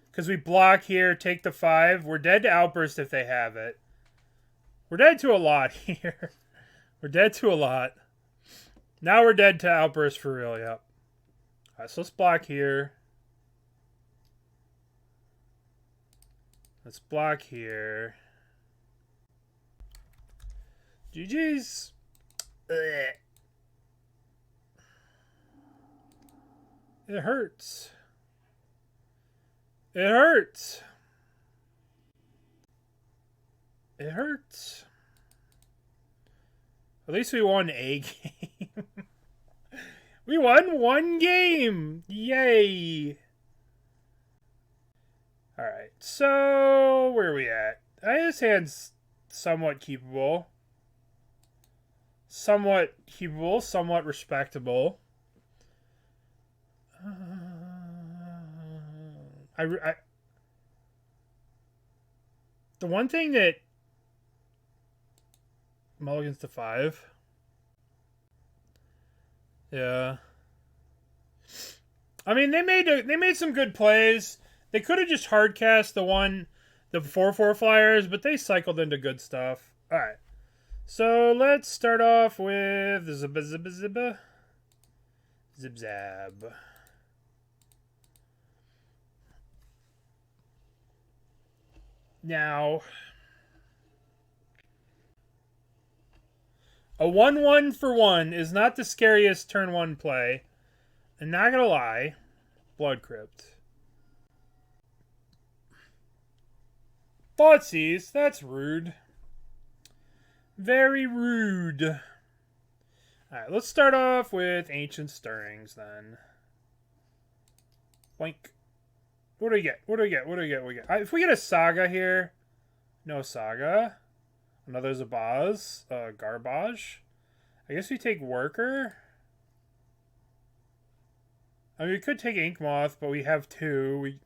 Because we block here, take the 5. We're dead to Outburst if they have it. We're dead to a lot here. We're dead to a lot. Now we're dead to Outburst for real, yep. Alright, so let's block here. Let's block here. GG's. Ugh. It hurts. It hurts. It hurts. At least we won a game. We won 1 game. Yay. Alright, so where are we at? This hand's somewhat keepable. Somewhat keepable, somewhat respectable. The one thing that mulligans to 5. Yeah. I mean, they made some good plays. They could have just hard cast the 4/4 flyers, but they cycled into good stuff. All right. So let's start off with Zib Zab. Now, A 1/1 for 1 is not the scariest turn 1 play. And not gonna lie, Blood Crypt. Thoughtseize, that's rude. Very rude. Alright, let's start off with Ancient Stirrings then. Blink. What do we get? What do we get? What do we get? What do we get? If we get a Saga here, no Saga. Another Zabaz, Garbage. I guess we take Worker. I mean, we could take Inkmoth, but we have 2.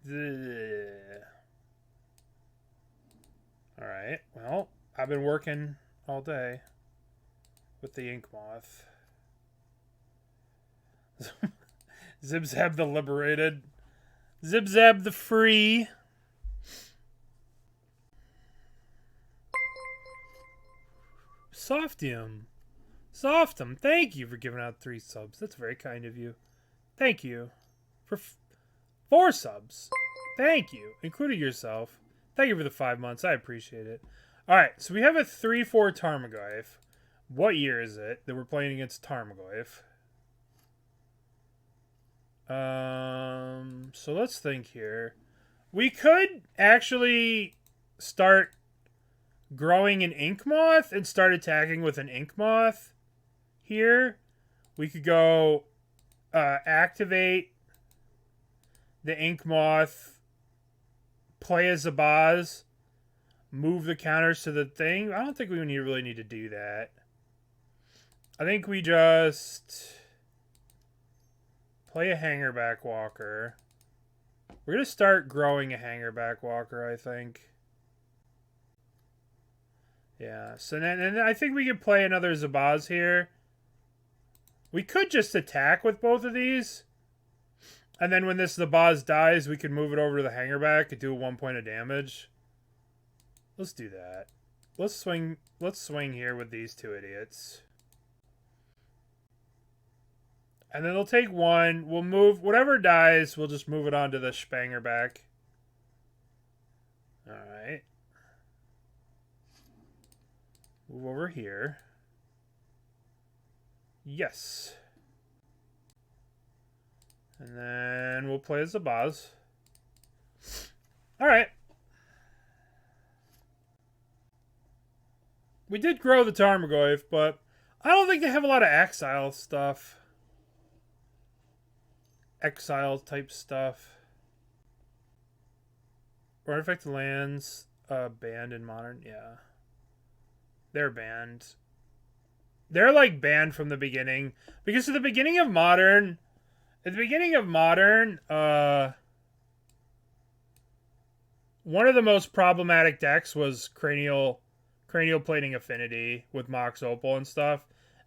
Alright, well, I've been working all day with the Inkmoth. Zibzab the Liberated. Zibzab the Free. Softium. Softum, thank you for giving out 3 subs. That's very kind of you. Thank you. For 4 subs. Thank you. Including yourself. Thank you for the 5 months. I appreciate it. Alright, so we have a 3/4 Tarmogoyf. What year is it that we're playing against Tarmogoyf? So let's think here. We could actually start growing an Inkmoth and start attacking with an Inkmoth here. We could go activate the Inkmoth, play a Zabaz, move the counters to the thing. I don't think we really need to do that. I think we just play a Hangarback Walker. We're going to start growing a Hangarback Walker, I think. Yeah, so then I think we could play another Zabaz here. We could just attack with both of these. And then when this Zabaz dies, we can move it over to the Hangarback and do 1 point of damage. Let's do that. Let's swing here with these 2 idiots. And then they'll take 1. We'll move whatever dies, we'll just move it on to the Spangerback. Alright. Move over here. Yes. And then we'll play as Zabaz. Alright. We did grow the Tarmogoyf, but I don't think they have a lot of exile stuff. Exile type stuff. Artifact lands banned in Modern. Yeah. They're banned. They're like banned from the beginning. Because at the beginning of Modern, one of the most problematic decks was Cranial Plating Affinity with Mox Opal and stuff.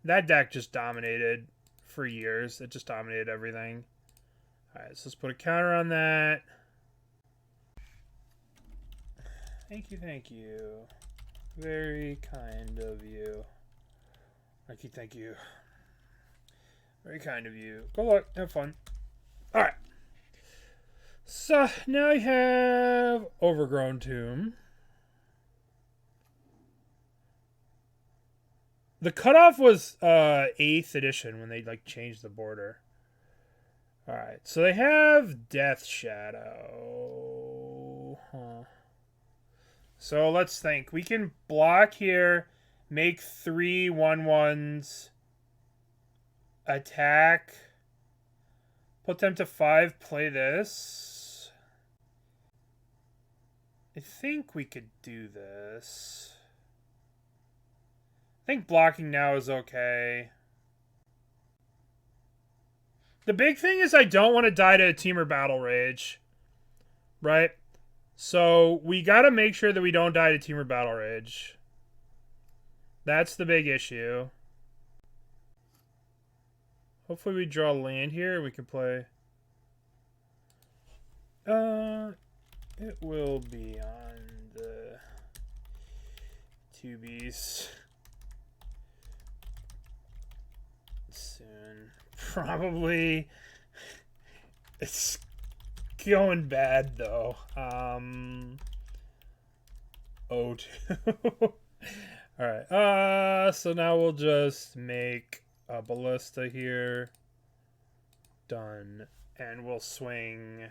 That deck just dominated for years. It just dominated everything. Alright, so let's put a counter on that. Thank you, thank you. Very kind of you. Thank you. Very kind of you. Go look, have fun. Alright. So, now I have Overgrown Tomb. The cutoff was 8th edition when they like changed the border. Alright, so they have Death Shadow. Huh. So let's think. We can block here, make 3 1/1s, attack, put them to 5, play this. I think we could do this. I think blocking now is okay. The big thing is I don't want to die to a Temur Battle Rage. Right? So we got to make sure that we don't die to Temur Battle Rage. That's the big issue. Hopefully we draw land here. We can play. It will be on the 2Bs soon. Probably. It's going bad though. O2. Alright, so now we'll just make a ballista here. Done. And we'll swing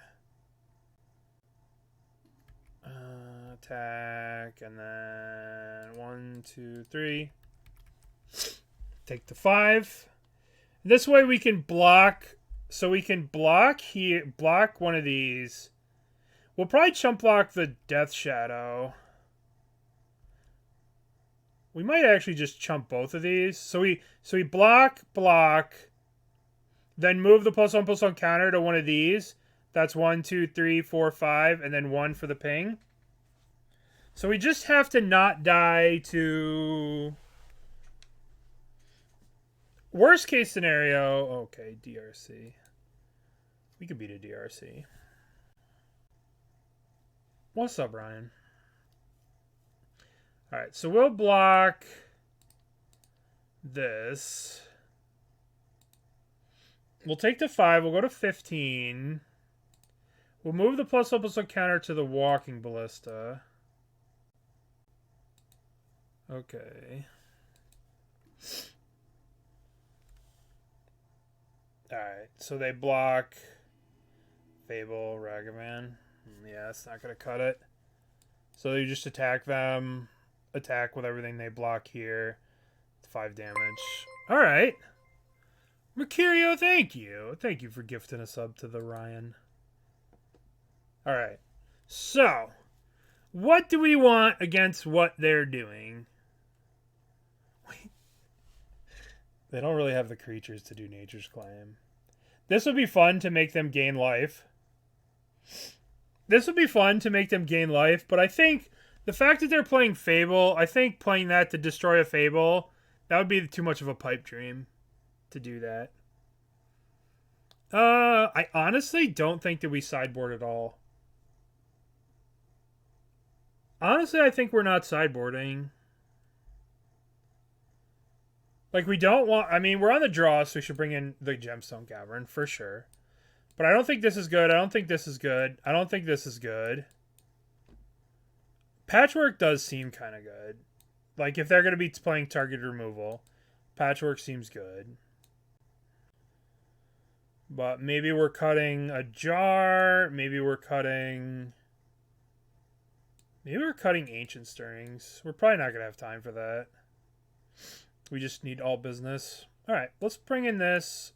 attack, and then 1, 2, 3. Take the 5. This way we can block. So we can block here, block one of these. We'll probably chump block the Death Shadow. We might actually just chump both of these. So we block, then move the +1/+1 counter to one of these. That's 1, 2, 3, 4, 5, and then 1 for the ping. So we just have to not die to... Worst case scenario... Okay, DRC. We could beat a DRC. What's up, Ryan? Alright, so we'll block this. We'll take the 5. We'll go to 15. We'll move the +1/+1 counter to the Walking Ballista. Okay. Alright, so they block Fable, Ragavan. Yeah, it's not going to cut it. So you just attack them. Attack with everything they block here. 5 damage. Alright. Mercurio, thank you. Thank you for gifting a sub to the Ryan. Alright. So, what do we want against what they're doing? Wait. They don't really have the creatures to do Nature's Claim. This would be fun to make them gain life. This would be fun to make them gain life, but I think the fact that they're playing Fable, I think playing that to destroy a Fable, that would be too much of a pipe dream to do that. I honestly don't think that we sideboard at all. Honestly, I think we're not sideboarding. Like, we don't want... I mean, we're on the draw, so we should bring in the Gemstone Cavern, for sure. But I don't think this is good. I don't think this is good. I don't think this is good. Patchwork does seem kind of good. Like, if they're going to be playing target removal, Patchwork seems good. But maybe we're cutting a jar. Maybe we're cutting... Maybe we're cutting Ancient Stirrings. We're probably not going to have time for that. We just need all business. Alright, let's bring in this.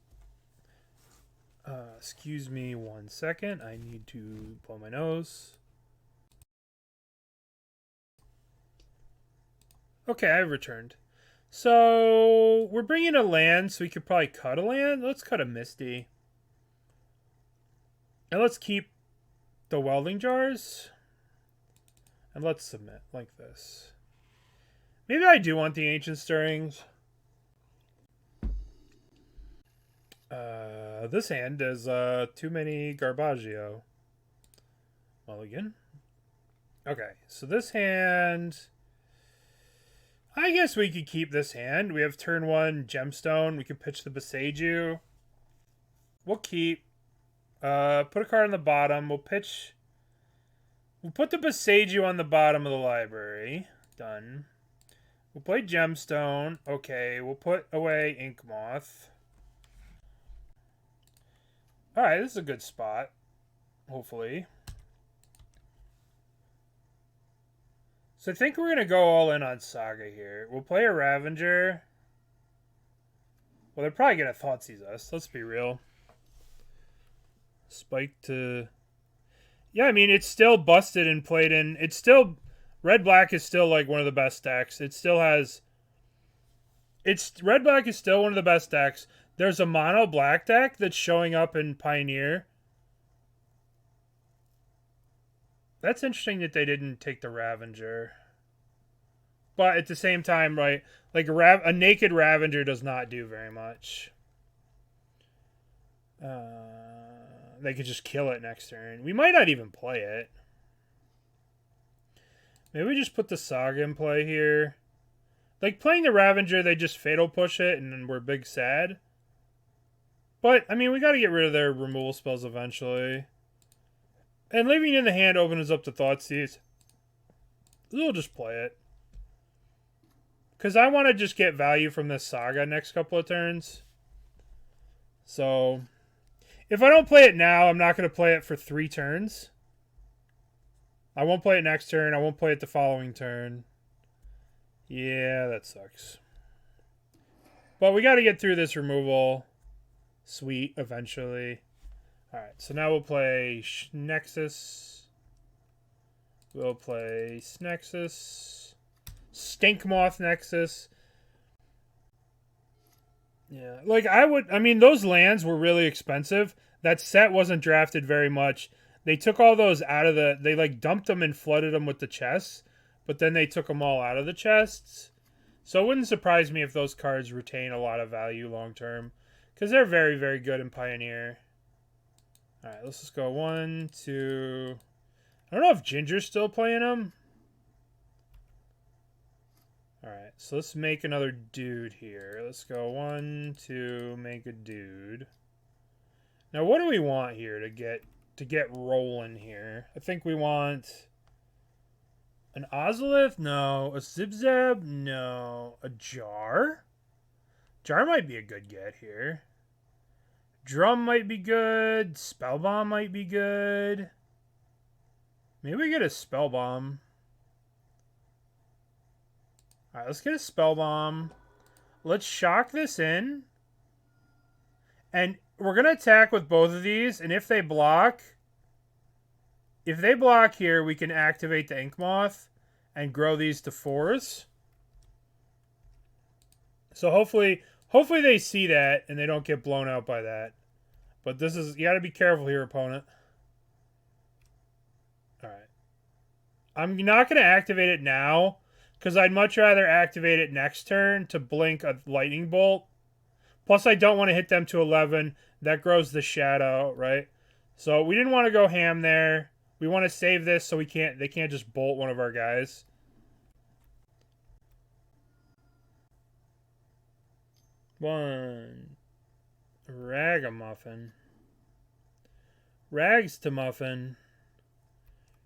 Excuse me 1 second. I need to blow my nose. Okay, I've returned. So, we're bringing a land, so we could probably cut a land. Let's cut a Misty. And let's keep the Welding Jars. And let's submit like this. Maybe I do want the Ancient Stirrings. This hand is too many Garbaggio. Mulligan. Okay, so this hand... I guess we could keep this hand. We have turn 1 Gemstone. We could pitch the Boseiju. We'll keep. Put a card on the bottom. We'll pitch... We'll put the Boseiju on the bottom of the library. Done. We'll play Gemstone. Okay, we'll put away Inkmoth. Alright, this is a good spot. Hopefully. So I think we're going to go all in on Saga here. We'll play a Ravager. Well, they're probably going to Thoughtseize us. Let's be real. Spike to... Yeah, I mean, it's still busted and played in... It's still... Red-Black is still, like, one of the best decks. It still has... Red-Black is still one of the best decks. There's a mono-black deck that's showing up in Pioneer. That's interesting that they didn't take the Ravager. But at the same time, right, like a naked Ravager does not do very much. They could just kill it next turn. We might not even play it. Maybe we just put the Saga in play here. Like, playing the Ravager, they just Fatal Push it, and then we're big sad. But, I mean, we got to get rid of their removal spells eventually. And leaving it in the hand opens up to Thoughtseize. We'll just play it. Because I want to just get value from this Saga next couple of turns. So, if I don't play it now, I'm not going to play it for 3 turns. I won't play it next turn. I won't play it the following turn. Yeah, that sucks. But we got to get through this removal suite eventually. Alright, so now we'll play Nexus. We'll play Nexus. Stinkmoth Nexus. Yeah, like I mean, those lands were really expensive. That set wasn't drafted very much. They took all those out of the... They, like, dumped them and flooded them with the chests. But then they took them all out of the chests. So it wouldn't surprise me if those cards retain a lot of value long term. Because they're very, very good in Pioneer. Alright, let's just go 1, 2... I don't know if Ginger's still playing them. Alright, so let's make another dude here. Let's go 1, 2, make a dude. Now what do we want here to get rolling here? I think we want an Ozolith? No. A Zibzab? No. A Jar? Jar might be a good get here. Drum might be good. Spellbomb might be good. Maybe we get a Spellbomb. Alright, let's get a Spellbomb. Let's shock this in. And we're going to attack with both of these. And if they block here, we can activate the Inkmoth and grow these to 4s. So hopefully they see that and they don't get blown out by that. But this is... You got to be careful here, opponent. Alright. I'm not going to activate it now, because I'd much rather activate it next turn to blink a lightning bolt. Plus, I don't want to hit them to 11. That grows the shadow, right? So we didn't want to go ham there. We want to save this so they can't just bolt one of our guys. One. Ragamuffin. Rags to Muffin.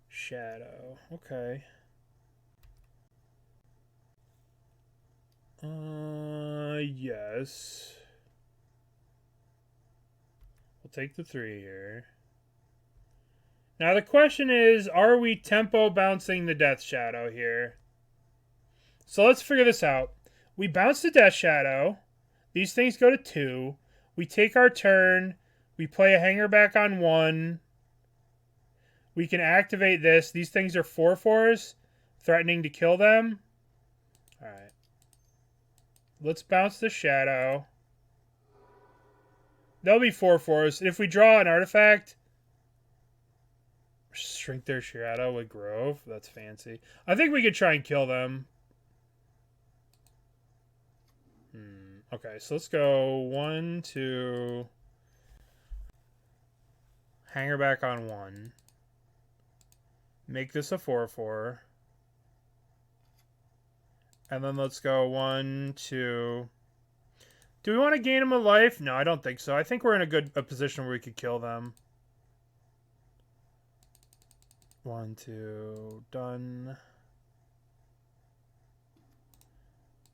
Shadow. Okay. Yes. We'll take the 3 here. Now the question is, are we tempo bouncing the Death Shadow here? So let's figure this out. We bounce the Death Shadow. These things go to 2. We take our turn. We play a Hangarback on 1. We can activate this. These things are 4/4s, threatening to kill them. Alright. Let's bounce the Shadow. They'll be 4/4s. If we draw an artifact, shrink their Shadow with Grove. That's fancy. I think we could try and kill them. Okay, so let's go 1, 2. Hangarback on 1. Make this a 4/4. And then let's go 1, 2. Do we want to gain them a life? No, I don't think so. I think we're in a position where we could kill them. 1, 2, done.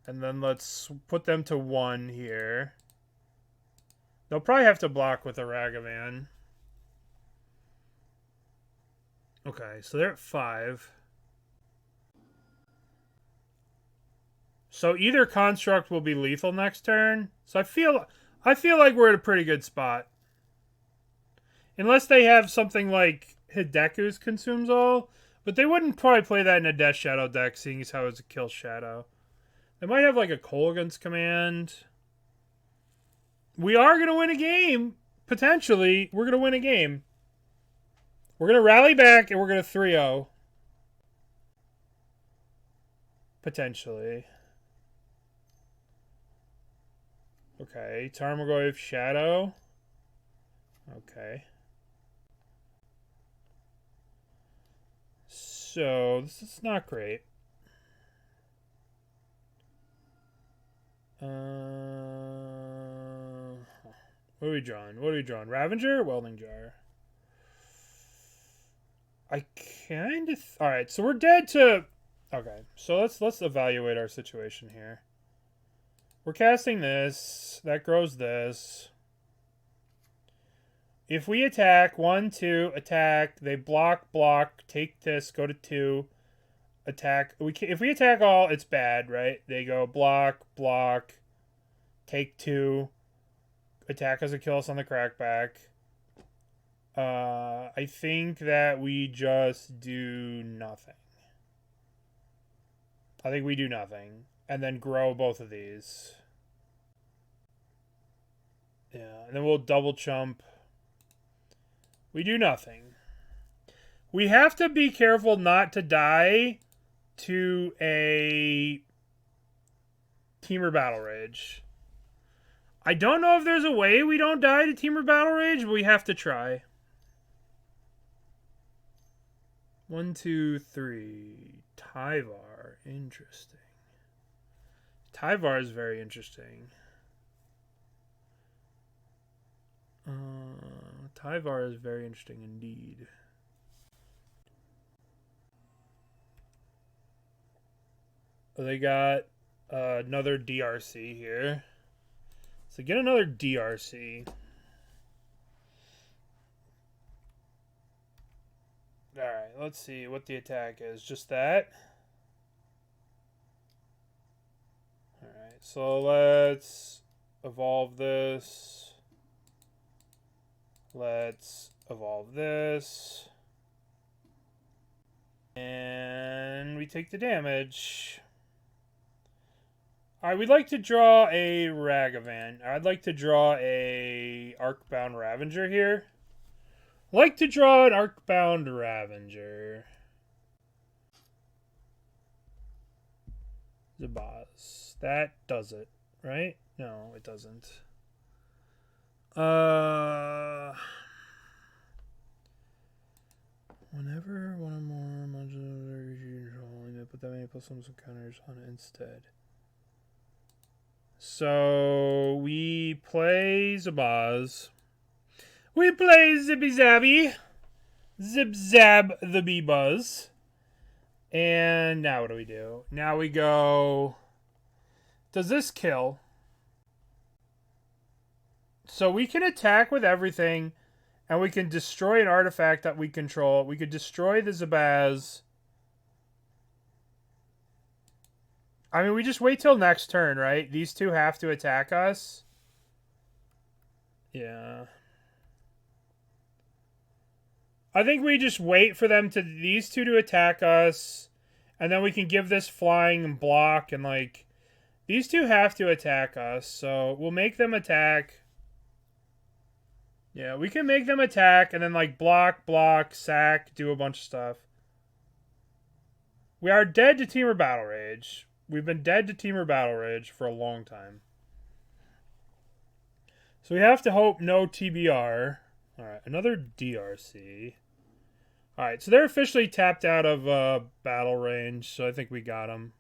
And then let's put them to 1 here. They'll probably have to block with a Ragavan. Okay, so they're at 5. So either construct will be lethal next turn. So I feel like we're at a pretty good spot. Unless they have something like Hideku's Consumes All. But they wouldn't probably play that in a Death Shadow deck, seeing as how it's a kill Shadow. They might have like a Kolaghan's Command. We are going to win a game. Potentially, we're going to win a game. We're going to rally back and we're going to 3-0. Potentially. Okay, Tarmogoyf Shadow. Okay. So, this is not great. What are we drawing? What are we drawing? Ravager or Welding Jar? I kind of... Alright, so we're dead to Okay, so let's evaluate our situation here. We're casting this. That grows this. If we attack, 1, 2, attack, they block, take this, go to 2, attack. If we attack all, it's bad, right? They go block, take 2, attack us and kill us on the crackback. I think that we just do nothing. I think we do nothing. And then grow both of these. Yeah, and then we'll double chump. We do nothing. We have to be careful not to die to a Temur Battle Rage. I don't know if there's a way we don't die to Temur Battle Rage, but we have to try. 1, 2, 3. Tyvar. Interesting. Tyvar is very interesting. Tyvar is very interesting indeed. They got another DRC here. So get another DRC. Alright, let's see what the attack is. Just that. Alright, so let's evolve this. Let's evolve this. And we take the damage. Alright, we'd like to draw a Ragavan. I'd like to draw a Arcbound Ravager here. I'd like to draw an Arcbound Ravager. Zabaz. That does it, right? No, it doesn't. Whenever one or more modules only put that many plus some counters on it instead. So we play Zabaz. We play Zippy Zabby. Zip Zab the Bee Buzz. And now what do? Now we go. Does this kill? So we can attack with everything, and we can destroy an artifact that we control. We could destroy the Zabaz. I mean, we just wait till next turn, right? These two have to attack us. Yeah. I think we just wait for them to these two to attack us, and then we can give this flying and block, and like these two have to attack us, so we'll make them attack. Yeah, we can make them attack and then like block, sack, do a bunch of stuff. We are dead to Temur Battle Rage. We've been dead to Temur Battle Rage for a long time. So we have to hope no TBR. Alright, another DRC. Alright, so they're officially tapped out of battle range, so I think we got them.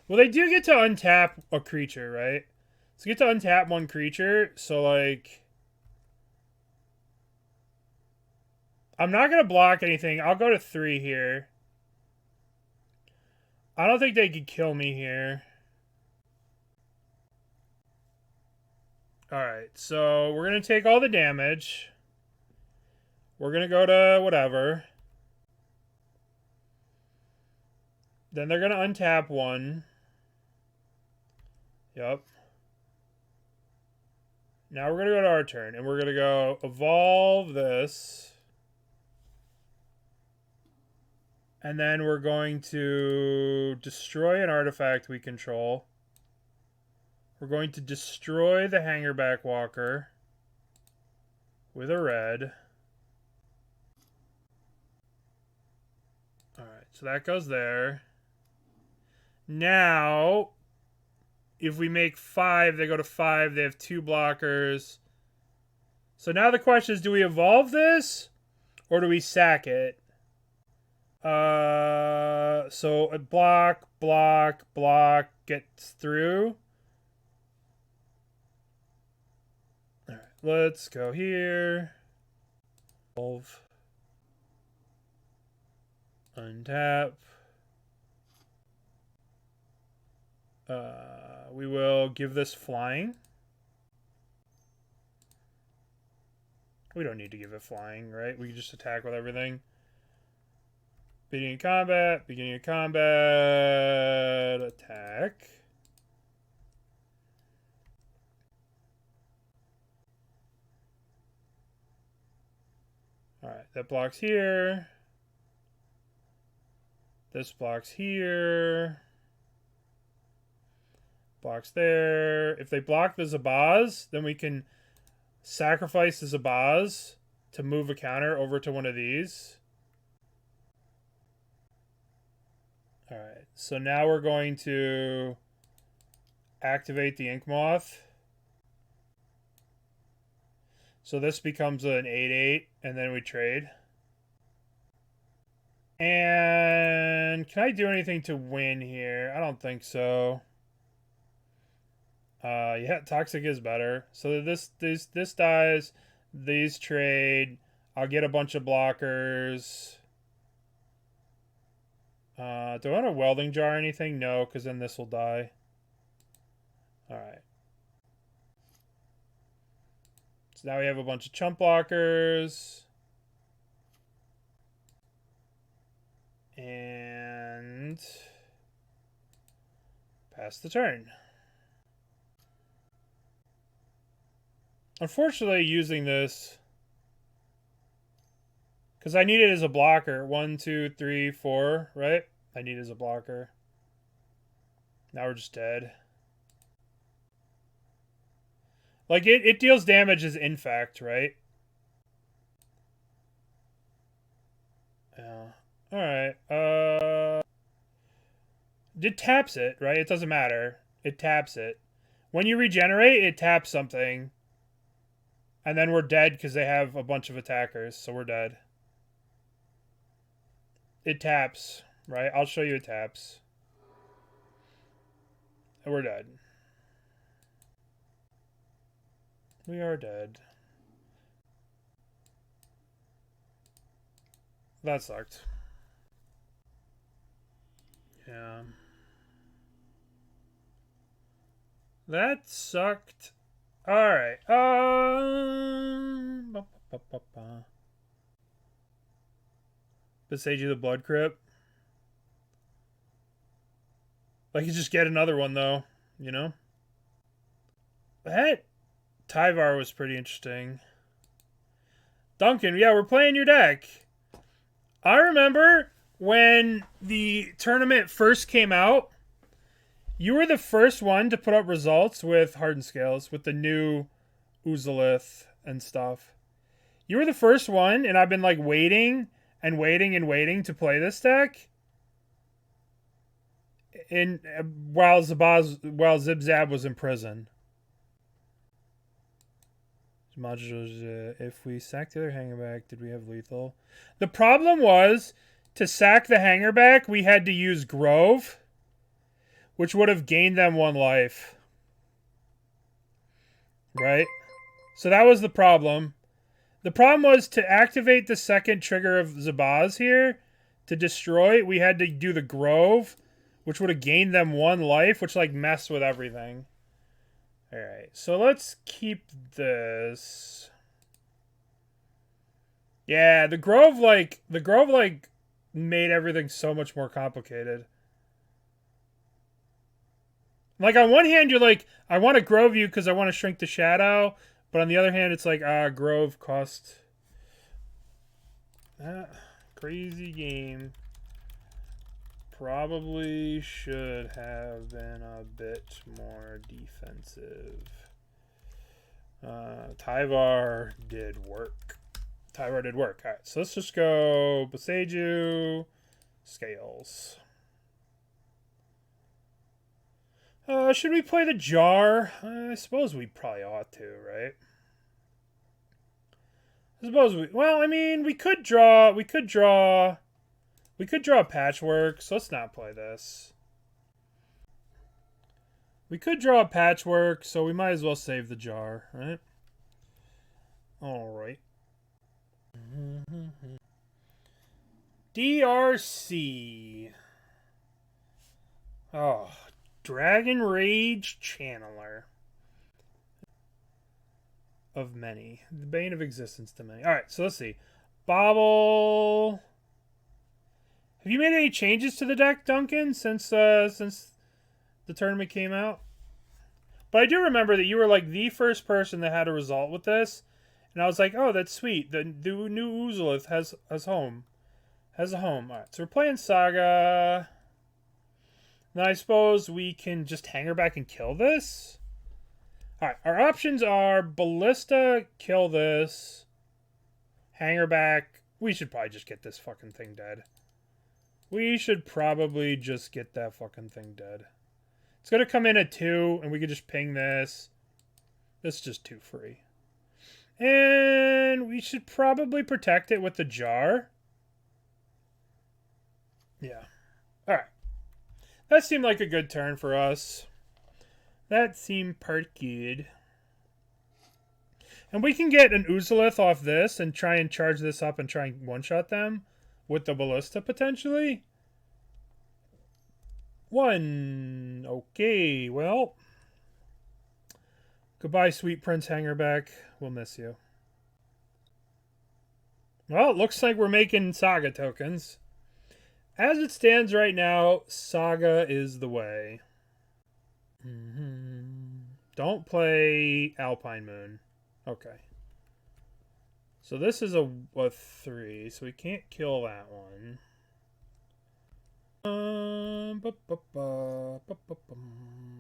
Well, they do get to untap a creature, right? So you get to untap one creature, so like... I'm not going to block anything. I'll go to 3 here. I don't think they could kill me here. Alright, so we're going to take all the damage. We're going to go to whatever. Then they're going to untap 1. Yep. Now we're going to go to our turn, and we're going to go evolve this. And then we're going to destroy an artifact we control. We're going to destroy the Hangarback Walker with a red. Alright, so that goes there. Now, if we make 5, they go to 5. They have 2 blockers. So now the question is, do we evolve this? Or do we sack it? So a block, gets through. Alright, let's go here. Evolve. Untap. We will give this flying. We don't need to give it flying, right? We can just attack with everything. Beginning of combat, attack. Alright, that blocks here. This blocks here. Blocks there. If they block the Zabaz, then we can sacrifice the Zabaz to move a counter over to one of these. Alright, so now we're going to activate the Inkmoth. So this becomes an 8/8, and then we trade. And can I do anything to win here? I don't think so. Yeah, Toxic is better. So this dies, these trade. I'll get a bunch of blockers. Do I want a Welding Jar or anything? No, because then this will die. Alright. So now we have a bunch of chump blockers. And pass the turn. Unfortunately, using this, because I need it as a blocker. 1, 2, 3, 4, right? I need it as a blocker. Now we're just dead. Like, it deals damage as infect, right? Yeah. Alright. It taps it, right? It doesn't matter. It taps it. When you regenerate, it taps something. And then we're dead because they have a bunch of attackers, so we're dead. It taps, right? I'll show you it taps. And we're dead. We are dead. That sucked. Yeah. That sucked. Alright. Boseiju the Blood Crypt. Like, you just get another one, though. You know? That Tyvar was pretty interesting. Duncan, yeah, we're playing your deck. I remember when the tournament first came out, you were the first one to put up results with Hardened Scales, with the new Ozolith and stuff. You were the first one, and I've been like waiting and waiting and waiting to play this deck. While Zib-Zab was in prison. If we sacked the other Hangarback, did we have lethal? The problem was, to sack the Hangarback, we had to use Grove, which would have gained them 1 life. Right? So that was the problem. The problem was to activate the second trigger of Zabaz here, to destroy, we had to do the Grove, which would have gained them 1 life, which like messed with everything. Alright, so let's keep this. Yeah, the Grove made everything so much more complicated. Like, on one hand, you're like, I want to Grove you because I want to shrink the shadow. But on the other hand, it's like, Grove cost. Crazy game. Probably should have been a bit more defensive. Tyvar did work. Alright, so let's just go Boseiju, Scales. Should we play the jar? I suppose we probably ought to, right? Well, I mean, we could draw Patchwork, so let's not play this. We could draw a Patchwork, so we might as well save the jar, right? Alright. DRC. Oh, Dragon Rage Channeler. Of many. The bane of existence to many. Alright, so let's see. Bobble. Have you made any changes to the deck, Duncan, since the tournament came out? But I do remember that you were like the first person that had a result with this. And I was like, oh, that's sweet. The new Ozolith has home. Has a home. Alright, so we're playing Saga. Now I suppose we can just Hangarback and kill this. Alright, our options are Ballista, kill this. Hangarback. We should probably just get this fucking thing dead. We should probably just get that fucking thing dead. It's going to come in at 2, and we could just ping this. This is just 2 free. And we should probably protect it with the jar. Yeah. Alright. That seemed like a good turn for us. That seemed part good. And we can get an Ozolith off this and try and charge this up and try and one-shot them with the Ballista, potentially. 1. Okay, well. Goodbye, sweet Prince Hangarback. We'll miss you. Well, it looks like we're making Saga tokens. As it stands right now, Saga is the way. Don't play Alpine Moon. Okay. So this is a 3, so we can't kill that one.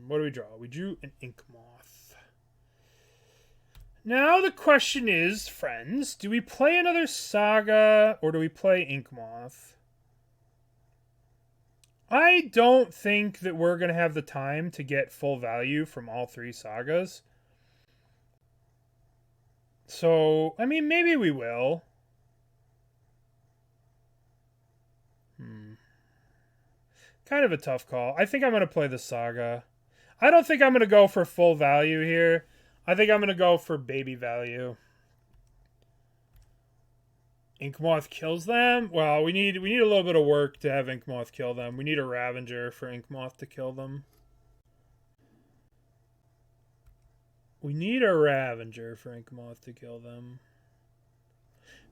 What do we draw? We drew an Inkmoth. Now the question is, friends, do we play another Saga or do we play Inkmoth? I don't think that we're going to have the time to get full value from all 3 Sagas. So, I mean, maybe we will. Kind of a tough call. I think I'm going to play the Saga. I don't think I'm going to go for full value here. I think I'm going to go for baby value. Inkmoth kills them? Well, we need a little bit of work to have Inkmoth kill them. We need a Ravager for Inkmoth to kill them. We need a Ravager for Inkmoth to kill them.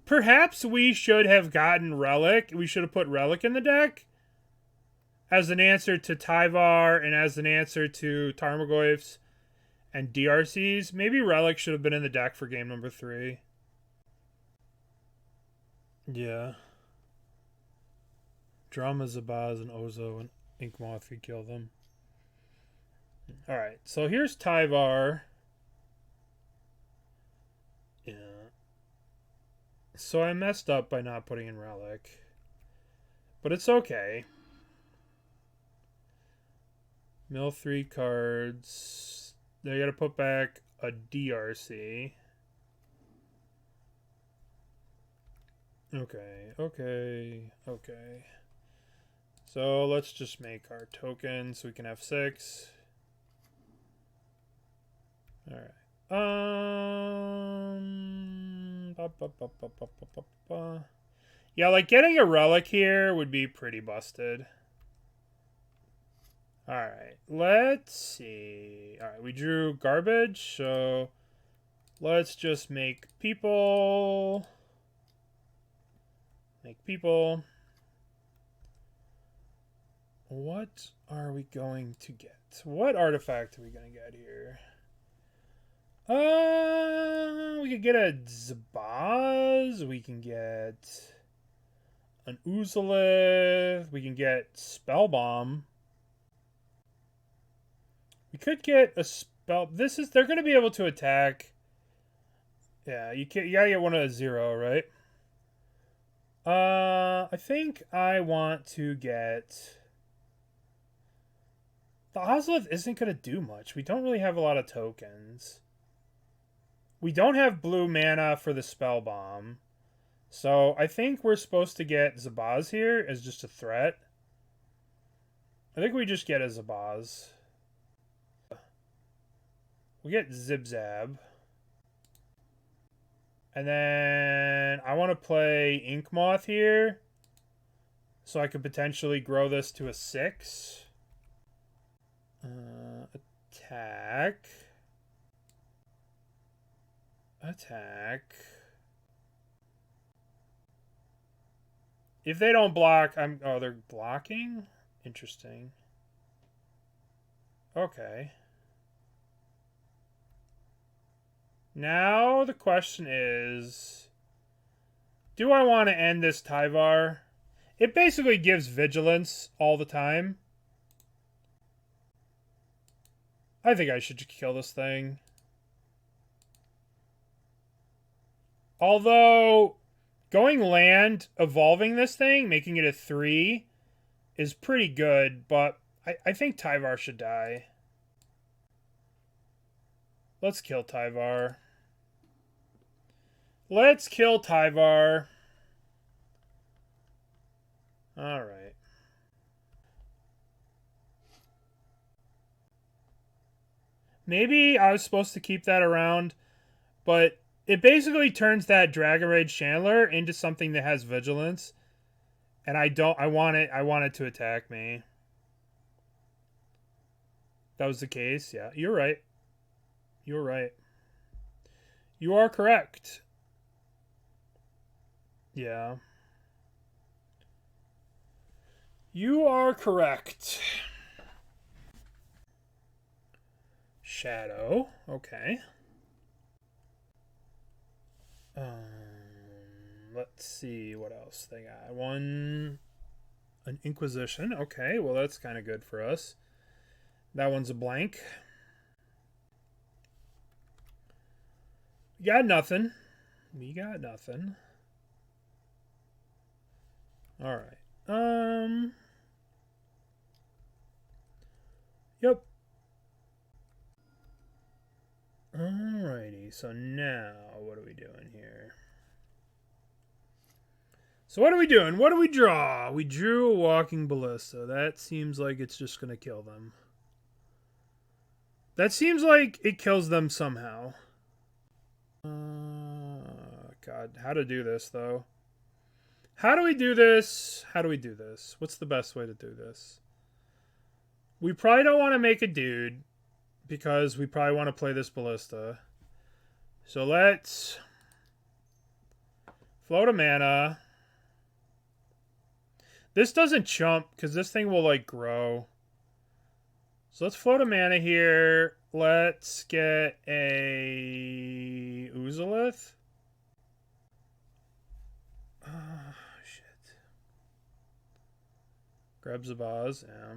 Perhaps we should have gotten Relic. We should have put Relic in the deck as an answer to Tyvar and as an answer to Tarmogoyfs and DRCs. Maybe Relic should have been in the deck for game number 3. Yeah. Drama, Zabaz, and Ozo and Inkmoth could kill them. Alright, so here's Tyvar. Yeah. So I messed up by not putting in Relic. But it's okay. Mill 3 cards. They gotta put back a DRC. Okay. So let's just make our token so we can have 6. Alright. Yeah, like getting a Relic here would be pretty busted. Alright, let's see. Alright, we drew garbage, so let's just make people. Make people. What are we going to get? What artifact are we going to get here? We could get a Zabaz. We can get an Ozolith. We can get Spellbomb. We could get a spell. They're going to be able to attack. Yeah, you gotta get one at a 0, right? I think I want to get. The Ozolith isn't going to do much. We don't really have a lot of tokens. We don't have blue mana for the Spellbomb. So I think we're supposed to get Zabaz here as just a threat. I think we just get a Zabaz. We get Zibzab. And then I want to play Inkmoth here. So I could potentially grow this to a 6. Attack. Attack. If they don't block, oh, they're blocking? Interesting. Okay. Now the question is, do I want to end this Tyvar? It basically gives vigilance all the time. I think I should just kill this thing. Although, going land, evolving this thing, making it a 3, is pretty good, but I think Tyvar should die. Let's kill Tyvar. Let's kill Tyvar. Alright. Maybe I was supposed to keep that around, but it basically turns that Dragon Rage Chandler into something that has vigilance. And I want it to attack me. That was the case, yeah. You're right. You're right. You are correct. Yeah. You are correct. Shadow. Okay. Let's see what else they got. An Inquisition. Okay, well that's kind of good for us. That one's a blank. We got nothing. We got nothing. All right. Yep. Alrighty, so now what are we doing here? So what are we doing? What do we draw? We drew a Walking Ballista. That seems like it's just going to kill them. That seems like it kills them somehow. God, how to do this, though? How do we do this? How do we do this? What's the best way to do this? We probably don't want to make a dude, because we probably want to play this Ballista. So let's float a mana. This doesn't chump, because this thing will, like, grow. So let's float a mana here. Let's get a Ozolith. Oh, shit. Grab Zabaz, yeah.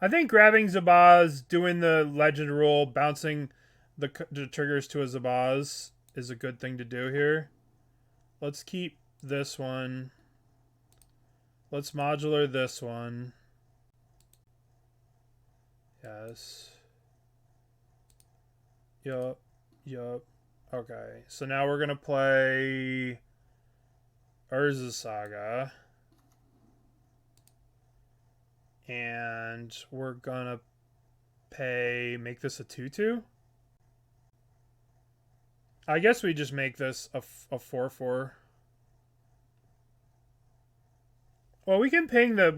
I think grabbing Zabaz, doing the legend rule, bouncing the triggers to a Zabaz is a good thing to do here. Let's keep this one. Let's modular this one. Yes. Yup. Yup. Okay. So now we're going to play Urza Saga. And we're gonna make this a 2/2. I guess we just make this a 4/4. Well, we can ping the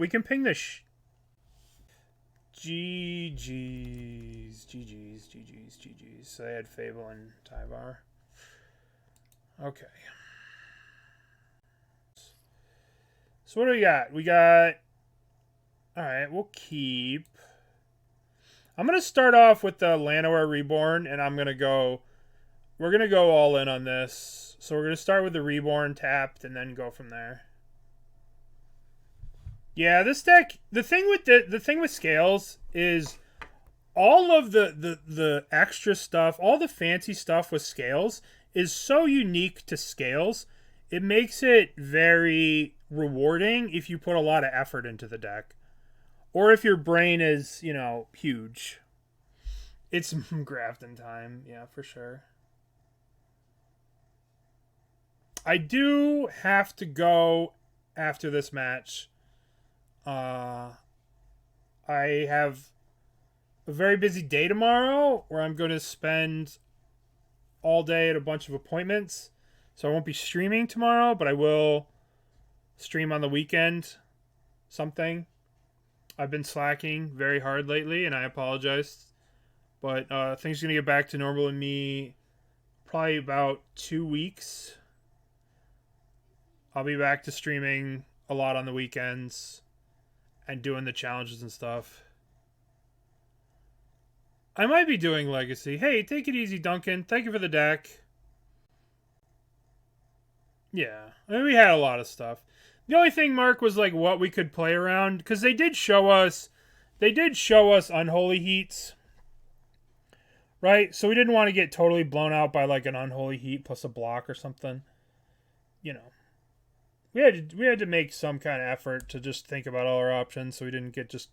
GG's. So they had Fable and Tyvar. Okay. So what do we got? We got... Alright, we'll keep... I'm going to start off with the Llanowar Reborn, and I'm going to go... We're going to go all in on this. So we're going to start with the Reborn tapped, and then go from there. Yeah, this deck... The thing with Scales is... All of the extra stuff, all the fancy stuff with Scales is so unique to Scales. It makes it very rewarding if you put a lot of effort into the deck. Or if your brain is, you know, huge. It's Grafton time. Yeah, for sure. I do have to go after this match. I have a very busy day tomorrow where I'm going to spend all day at a bunch of appointments. So I won't be streaming tomorrow, but I will stream on the weekend. Something. I've been slacking very hard lately, and I apologize. But things are going to get back to normal in me probably about 2 weeks. I'll be back to streaming a lot on the weekends and doing the challenges and stuff. I might be doing Legacy. Hey, take it easy, Duncan. Thank you for the deck. Yeah, I mean, we had a lot of stuff. The only thing, Mark, was like what we could play around, because they did show us Unholy Heats, right? So we didn't want to get totally blown out by like an Unholy Heat plus a block or something. You know, we had to make some kind of effort to just think about all our options, so we didn't get just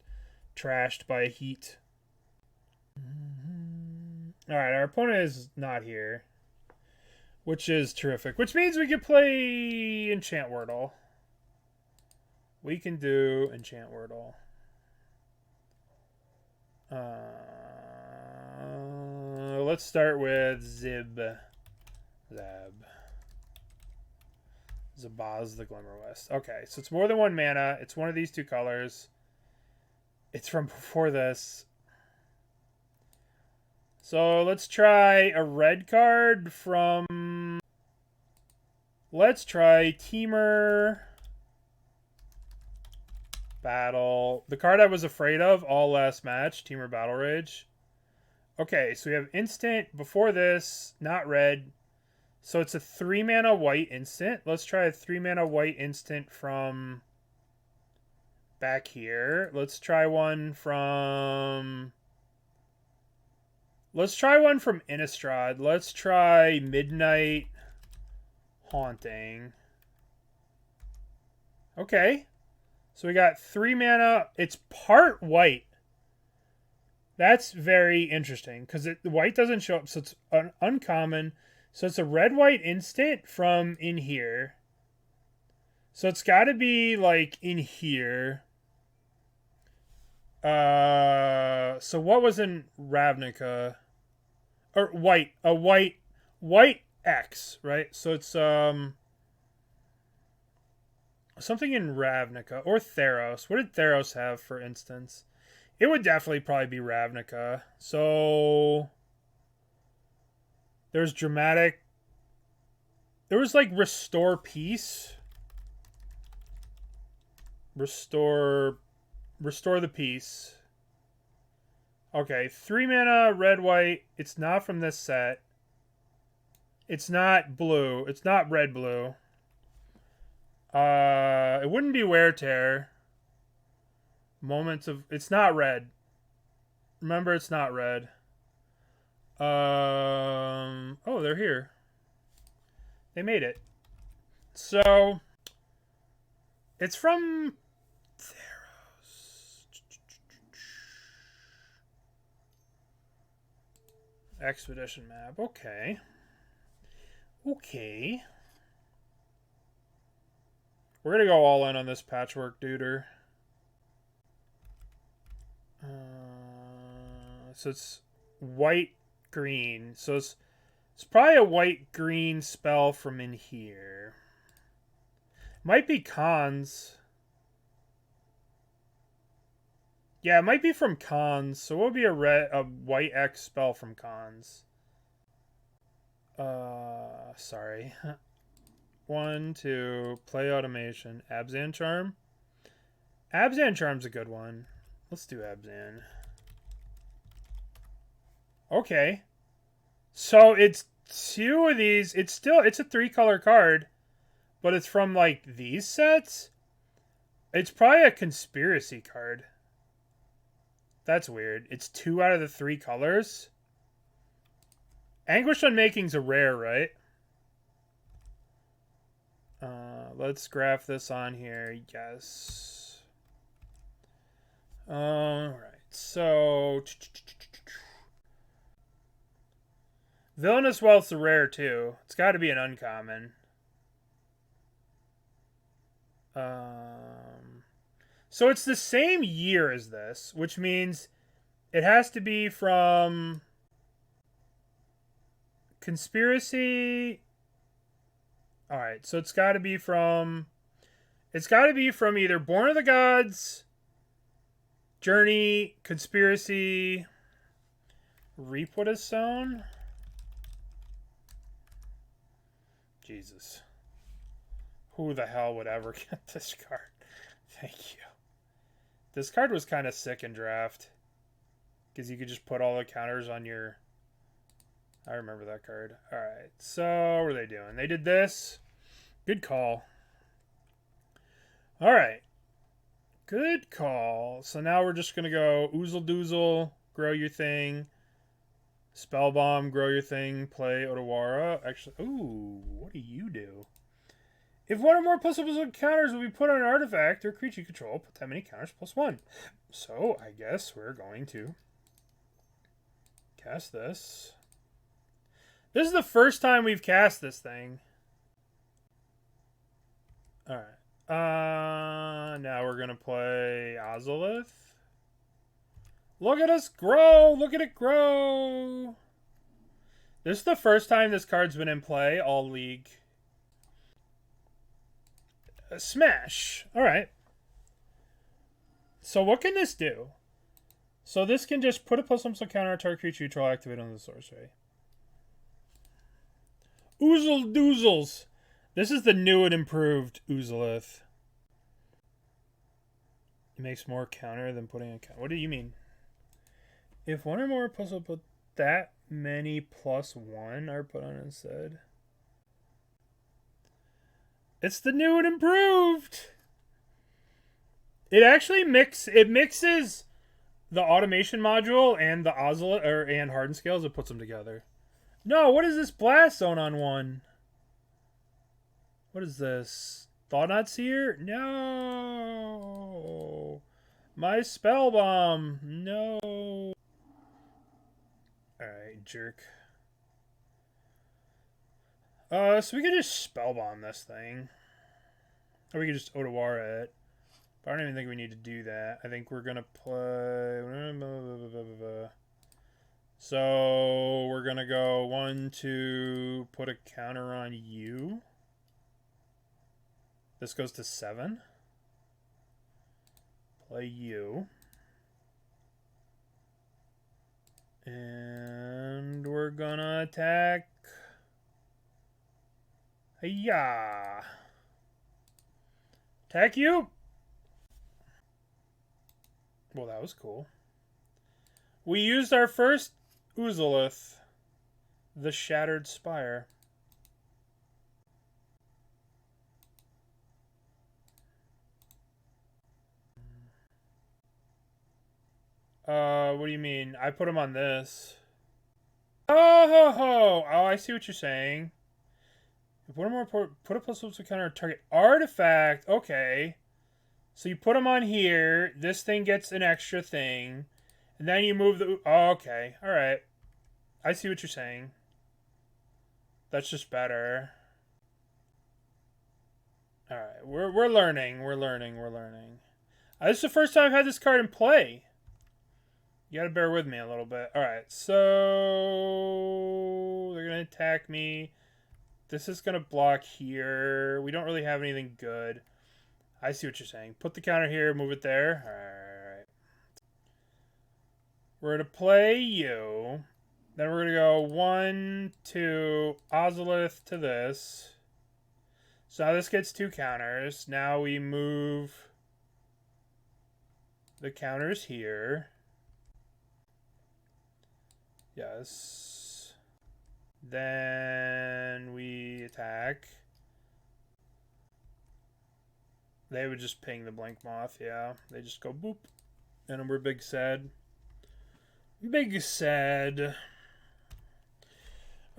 trashed by a heat. All right, our opponent is not here, which is terrific. Which means we can play Enchant Wordle. We can do Enchant Wordle. Let's start with Zabaz the Glimmerwasp. Okay, so it's more than 1 mana. It's one of these 2 colors. It's from before this. So let's try a red card from... Let's try Temur Battle. The card I was afraid of all last match, Temur Battle Rage. Okay, so we have instant before this, not red. So it's a 3 mana white instant. Let's try a 3 mana white instant from back here. Let's try one from Innistrad. Let's try Midnight Haunting. Okay. So we got 3 mana. It's part white. That's very interesting because the white doesn't show up, so it's uncommon. So it's a red-white instant from in here. So it's got to be like in here. So what was in Ravnica? Or white, a white X, right? So it's something in Ravnica or Theros. What did Theros have, for instance? It would definitely probably be Ravnica. So there's dramatic. There was like Restore Peace. Restore the Peace. Okay, 3 mana, red, white. It's not from this set. It's not blue. It's not red, blue. It wouldn't be Wear Tear. Moments of... It's not red. Remember, it's not red. Oh, they're here. They made it. So, it's from Theros. Expedition map. Okay. Okay. We're going to go all in on this Patchwork Duder. So it's white-green. So it's probably a white-green spell from in here. Might be Khans. Yeah, it might be from Khans. So what would be a white X spell from Khans? Sorry. 1, 2, play automation. Abzan Charm. Abzan Charm's a good one. Let's do Abzan. Okay. So it's 2 of these. It's a 3-color card, but it's from like these sets. It's probably a conspiracy card. That's weird. It's 2 out of the 3 colors. Anguish Unmaking's a rare, right? Let's graph this on here. Yes. Alright, so... Villainous Wealth's a rare, too. It's got to be an uncommon. So it's the same year as this, which means it has to be from Conspiracy. All right, so it's got to be from either Born of the Gods Journey, Conspiracy, Reap What Is Sown. Jesus. Who the hell would ever get this card? Thank you. This card was kind of sick in draft. Because you could just put all the counters on your... I remember that card. Alright, so what are they doing? They did this. Good call. Alright. Good call. So now we're just going to go Oozle Doozle, grow your thing. Spellbomb, grow your thing, play Otawara. Actually, ooh, what do you do? If one or more plus counters will be put on an artifact or creature you control, put that many counters +1. So I guess we're going to cast this. This is the first time we've cast this thing. Alright. Now we're going to play Ozolith. Look at us grow! Look at it grow! This is the first time this card's been in play all league. Smash! Alright. So what can this do? So this can just put a +1 counter on target creature you control, activate on the sorcery. Oozle Doozles! This is the new and improved Ozolith. It makes more counter than putting a counter. What do you mean? If one or more puzzle put that many +1 are put on instead. It's the new and improved. It actually mixes the automation module and the Ozolith and Hardened Scales. It puts them together. No, what is this blast zone on one? What is this? Thought-Knot Seer? No. My Spellbomb. No. Alright, jerk. So we could just Spellbomb this thing. Or we could just Otawara it. But I don't even think we need to do that. I think we're going to play... So we're going to go 1, 2, put a counter on you. This goes to 7. Play you. And we're gonna attack. Hiya! Attack you! Well, that was cool. We used our first Ozolith, the Shattered Spire. What do you mean? I put him on this. Oh, I see what you're saying. If one or more put a +1 counter on target artifact. Okay. So you put them on here. This thing gets an extra thing. And then you move the... Oh, okay. Alright. I see what you're saying. That's just better. Alright. We're learning. We're learning. This is the first time I've had this card in play. You gotta bear with me a little bit. Alright, so... They're gonna attack me. This is gonna block here. We don't really have anything good. I see what you're saying. Put the counter here, move it there. Alright. We're gonna play you. Then we're gonna go 1, 2, Ozolith to this. So now this gets 2 counters. Now we move the counters here. Yes. Then we attack. They would just ping the Blinkmoth, yeah. They just go boop. And we're big sad. Big sad.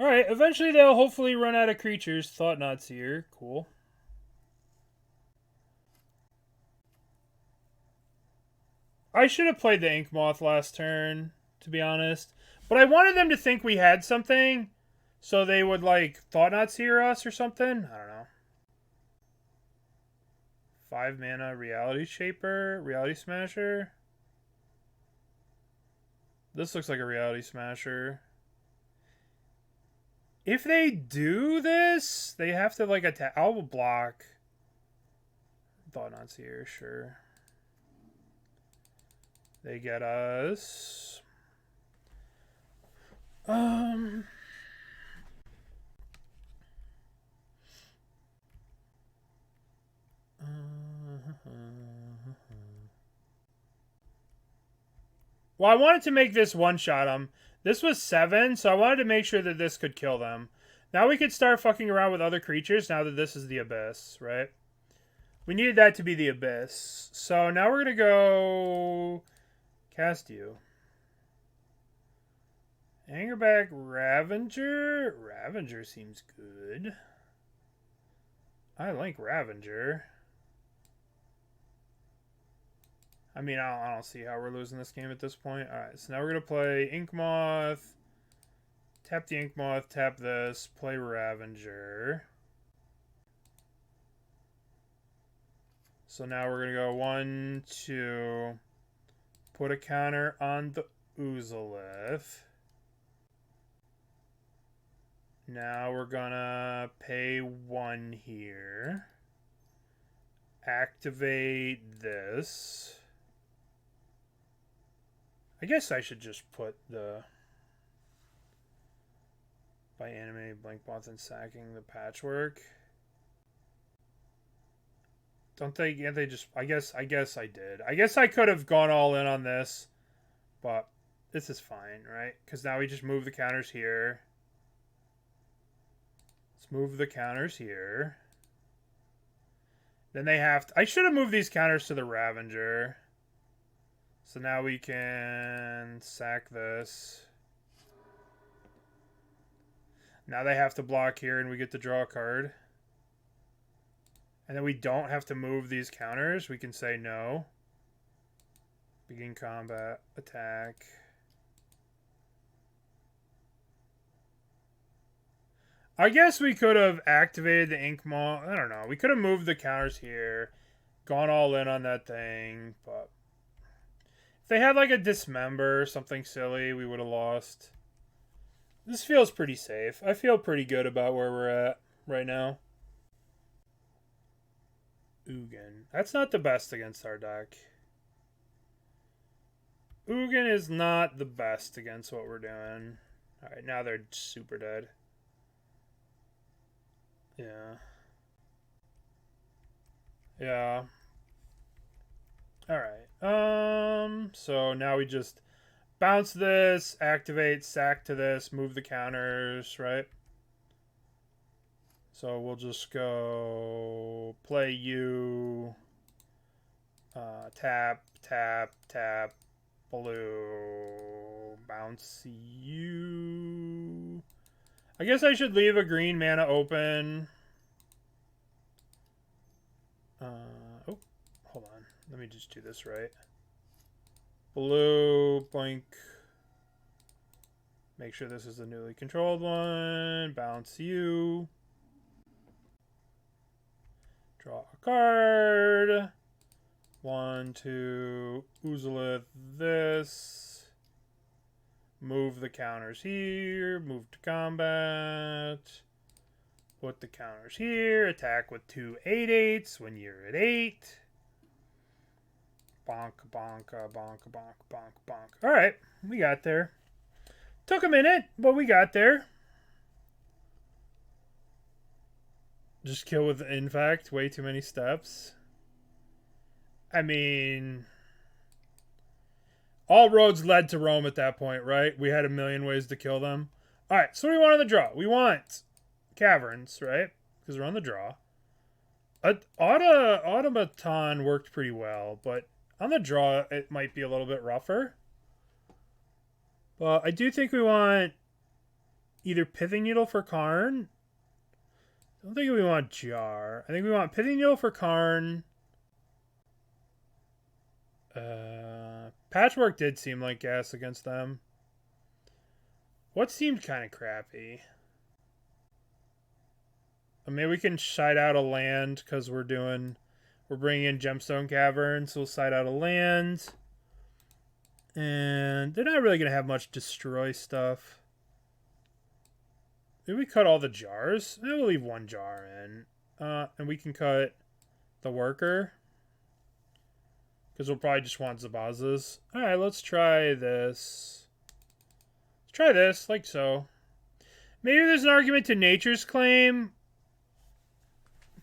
Alright, eventually they'll hopefully run out of creatures. Thought-Knot Seer. Cool. I should have played the Inkmoth last turn, to be honest. But I wanted them to think we had something, so they would, like, Thought-Knot Seer us or something. I don't know. 5 mana Reality Shaper, Reality Smasher. This looks like a Reality Smasher. If they do this, they have to, like, attack. I'll block. Thought-Knot Seer, sure. They get us... Well, I wanted to make this one-shot them. This was 7, so I wanted to make sure that this could kill them. Now we could start fucking around with other creatures now that this is the Abyss, right? We needed that to be the Abyss. So now we're going to go... cast you. Hangarback Ravager? Ravager seems good. I like Ravager. I mean, I don't see how we're losing this game at this point. Alright, so now we're going to play Inkmoth. Tap the Inkmoth, tap this, play Ravager. So now we're going to go 1, 2, put a counter on the Ozolith. Now we're going to pay 1 here. Activate this. I guess I should just put the... by animating Blinkmoth and sacking the Patchwork. Can't they just... I guess I did. I guess I could have gone all in on this. But this is fine, right? Because now we just move the counters here. Let's move the counters here. Then they have to... I should have moved these counters to the Ravager. So now we can sack this. Now they have to block here and we get to draw a card. And then we don't have to move these counters. We can say no. Begin combat. Attack. I guess we could have activated the Inkmoth. I don't know. We could have moved the counters here. Gone all in on that thing. But if they had like a Dismember or something silly, we would have lost. This feels pretty safe. I feel pretty good about where we're at right now. Ugin. That's not the best against our deck. Ugin is not the best against what we're doing. Alright, now they're super dead. Yeah. Yeah. Alright. So now we just bounce this, activate, sack to this, move the counters, right? So we'll just go play you, tap, tap, tap, blue, bounce you. I guess I should leave a green mana open. Oh, hold on. Let me just do this right. Blue, blink. Make sure this is the newly controlled one. Bounce you. Draw a card. 1, 2, Ozolith this. Move the counters here. Move to combat. Put the counters here. Attack with 2 8/8s when you're at 8. Bonk, bonk, bonk, bonk, bonk, bonk. Alright, we got there. Took a minute, but we got there. Just kill with Infect. Way too many steps. I mean... all roads led to Rome at that point, right? We had a million ways to kill them. Alright, so what do we want on the draw? We want Caverns, right? Because we're on the draw. Automaton worked pretty well, but on the draw, it might be a little bit rougher. But I do think we want either Pithing Needle for Karn. I don't think we want Jar. I think we want Pithing Needle for Karn. Patchwork did seem like gas against them. What seemed kind of crappy? I mean, we can side out a land because we're bringing in Gemstone Caverns, so we'll side out a land. And they're not really going to have much destroy stuff. Maybe we cut all the jars. We'll leave 1 jar in. And we can cut the worker. Because we'll probably just want Zabazas. Alright, let's try this. Let's try this, like so. Maybe there's an argument to Nature's Claim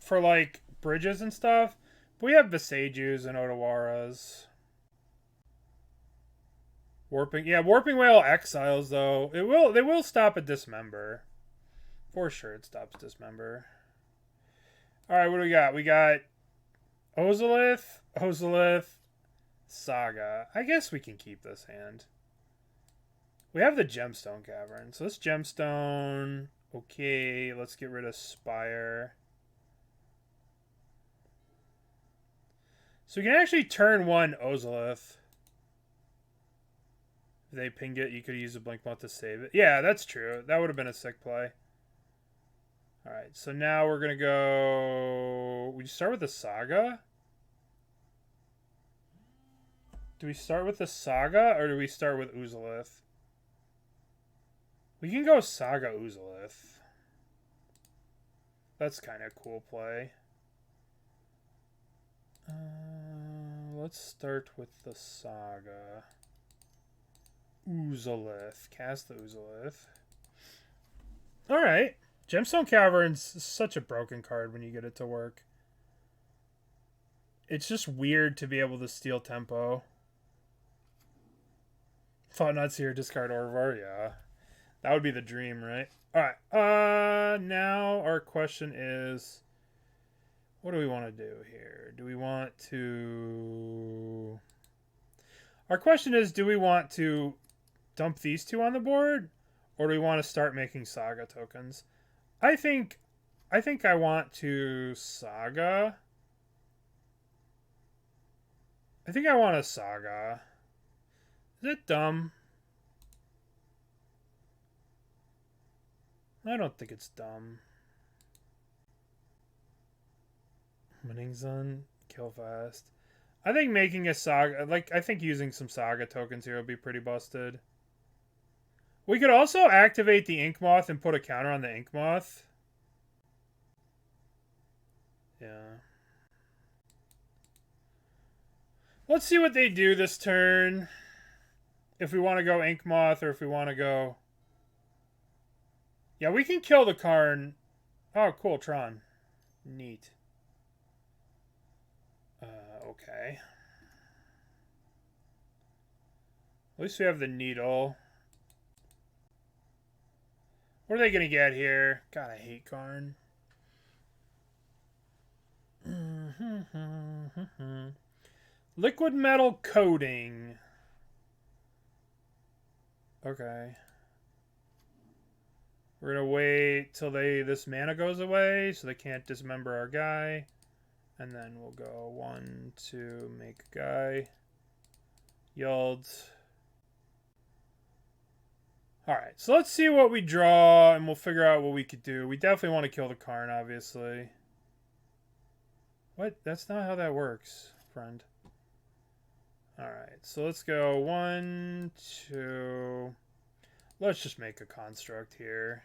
for, like, bridges and stuff. But we have Boseijus and Otawaras. Warping, yeah, Warping Whale Exiles, though. They will stop at Dismember. For sure it stops Dismember. Alright, what do we got? We got Ozolith, Saga. I guess we can keep this hand. We have the Gemstone Caverns. So this Gemstone. Okay, let's get rid of Spire. So we can actually turn one Ozolith. If they ping it, you could use a Blinkmoth to save it. Yeah, that's true. That would have been a sick play. Alright, so now we're going to go... We start with the Saga? Do we start with the Saga, or do we start with Ozolith? We can go Saga Ozolith. That's kind of a cool play. Let's start with the Saga. Ozolith. Cast the Ozolith. Alright. Gemstone Caverns is such a broken card when you get it to work. It's just weird to be able to steal tempo. Thought not here, discard Orvar, yeah. That would be the dream, right? Alright, now our question is... What do we want to do here? Do we want to... Our question is, do we want to dump these two on the board? Or do we want to start making Saga tokens? I think I want to Saga. I think I want a Saga. Is it dumb? I don't think it's dumb. Winning Zone, kill fast. I think making a Saga, like, I think using some Saga tokens here would be pretty busted. We could also activate the Inkmoth and put a counter on the Inkmoth. Yeah. Let's see what they do this turn. If we want to go Inkmoth or if we want to go... Yeah, we can kill the Karn. Oh, cool, Tron. Neat. Okay. At least we have the Needle. What are they going to get here? God, I hate Karn. Liquid Metal Coating. Okay. We're going to wait till this mana goes away so they can't dismember our guy. And then we'll go 1, 2, make a guy. Yield. Alright, so let's see what we draw, and we'll figure out what we could do. We definitely want to kill the Karn, obviously. What? That's not how that works, friend. Alright, so let's go 1, 2... Let's just make a construct here.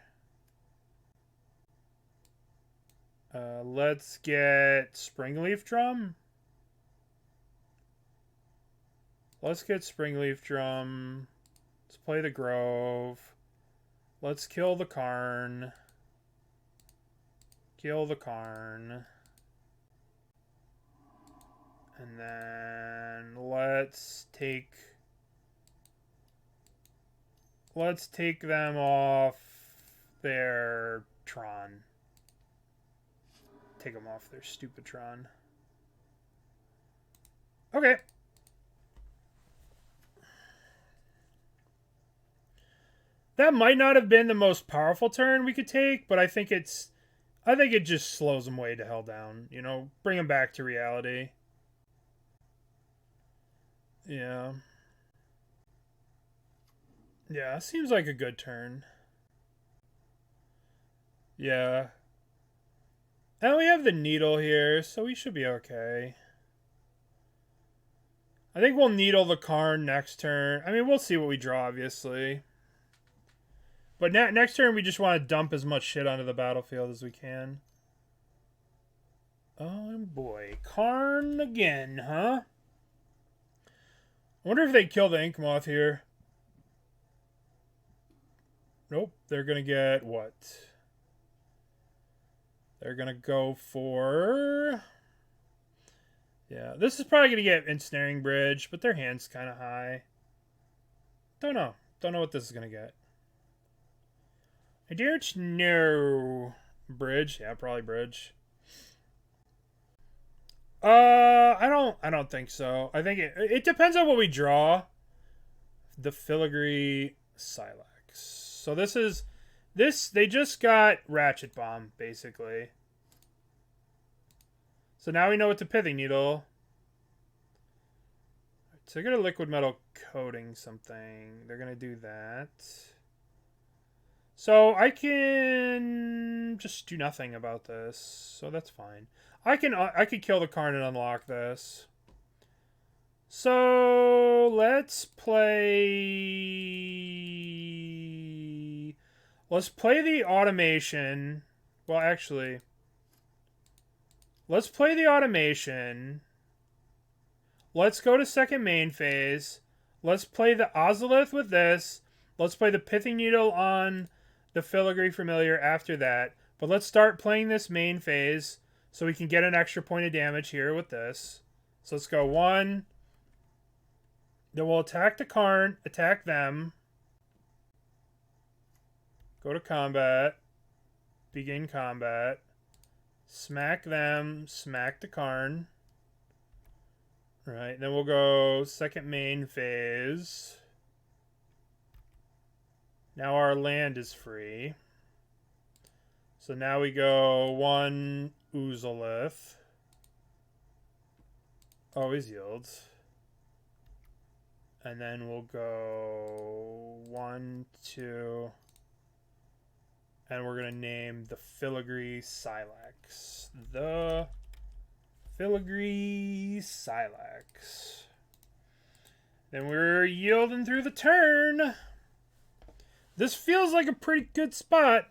Let's get Springleaf Drum. Let's get Springleaf Drum. Let's play the Grove. Let's kill the Karn. Kill the Karn. And then let's take them off their Tron. Take them off their stupid Tron. Okay. That might not have been the most powerful turn we could take, but I think it just slows them way to hell down. You know, bring them back to reality. Yeah. Yeah, seems like a good turn. Yeah. And we have the Needle here, so we should be okay. I think we'll Needle the Karn next turn. I mean, we'll see what we draw, obviously. But next turn, we just want to dump as much shit onto the battlefield as we can. Oh, boy. Karn again, huh? I wonder if they kill the Inkmoth here. Nope. They're going to get what? They're going to go for... Yeah, this is probably going to get Ensnaring Bridge, but their hand's kind of high. Don't know. Don't know what this is going to get. I don't know. Bridge? Yeah, probably Bridge. I don't think so. I think it depends on what we draw. The Filigree Silex. So they just got Ratchet Bomb, basically. So now we know what to Pithing Needle. So they're going to Liquid Metal Coating something. They're going to do that. So I can just do nothing about this. So that's fine. I could kill the Karn and unlock this. So let's play the automation. Well, actually, let's play the automation. Let's go to second main phase. Let's play the Ozolith with this. Let's play the Pithing Needle on the Filigree Familiar after that. But let's start playing this main phase so we can get an extra point of damage here with this. So let's go 1. Then we'll attack the Karn, attack them. Go to combat. Begin combat. Smack them, smack the Karn. Right, then we'll go second main phase. Now our land is free. So now we go 1 Ozolith. Always yields. And then we'll go 1, 2. And we're going to name the Filigree Silex. The Filigree Silex. Then we're yielding through the turn. This feels like a pretty good spot.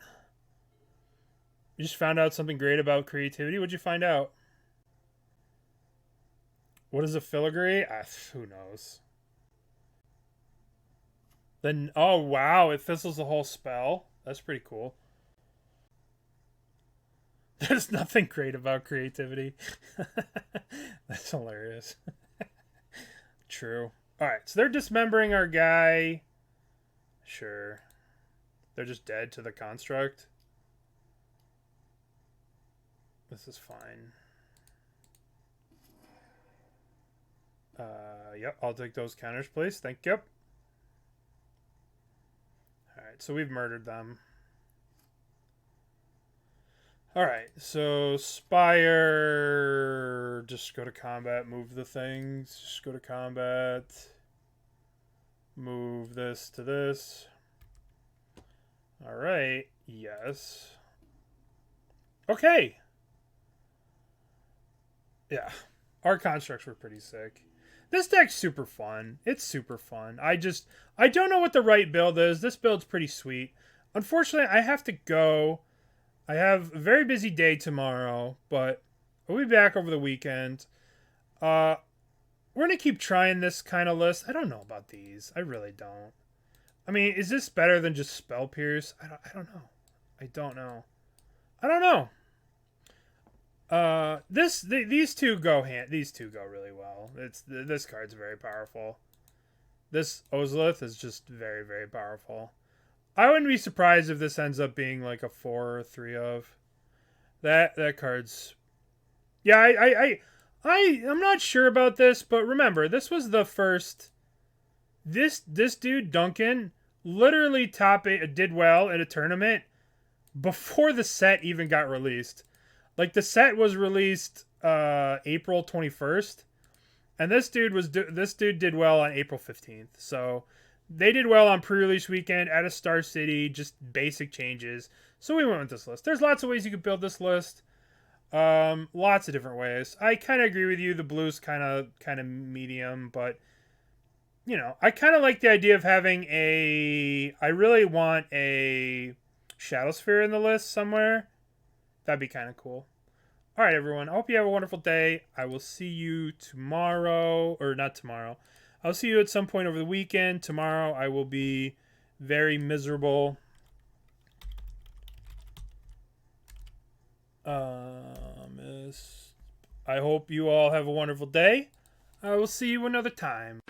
You just found out something great about creativity. What'd you find out? What is a filigree? Who knows? Then, oh wow, it thistles the whole spell. That's pretty cool. There's nothing great about creativity. That's hilarious. True. Alright, so they're dismembering our guy. Sure. They're just dead to the construct. This is fine. Yep, I'll take those counters, please. Thank you. Alright, so we've murdered them. Alright, so Spire. Just go to combat, move the things. Just go to combat. Move this to this. Alright, yes. Okay. Yeah, our constructs were pretty sick. This deck's super fun. It's super fun. I don't know what the right build is. This build's pretty sweet. Unfortunately, I have to go. I have a very busy day tomorrow, but I'll be back over the weekend. We're going to keep trying this kind of list. I don't know about these. I really don't. I mean, is this better than just Spell Pierce? I don't know. I don't know. These two go really well. This card's very powerful. This Ozolith is just very, very powerful. I wouldn't be surprised if this ends up being like a 4 or 3 of. That card's... Yeah, I'm not sure about this, but remember, this was the first... This dude, Duncan, literally did well in a tournament before the set even got released. Like, the set was released April 21st, and this dude did well on April 15th. So they did well on pre-release weekend at a Star City, just basic changes. So we went with this list. There's lots of ways you could build this list. Lots of different ways. I kind of agree with you. The blue's kind of medium, but you know, I kind of like the idea of having I really want a Shadow Sphere in the list somewhere. That'd be kind of cool. All right, everyone. I hope you have a wonderful day. I will see you tomorrow, or not tomorrow. I'll see you at some point over the weekend. Tomorrow I will be very miserable. I hope you all have a wonderful day. I will see you another time.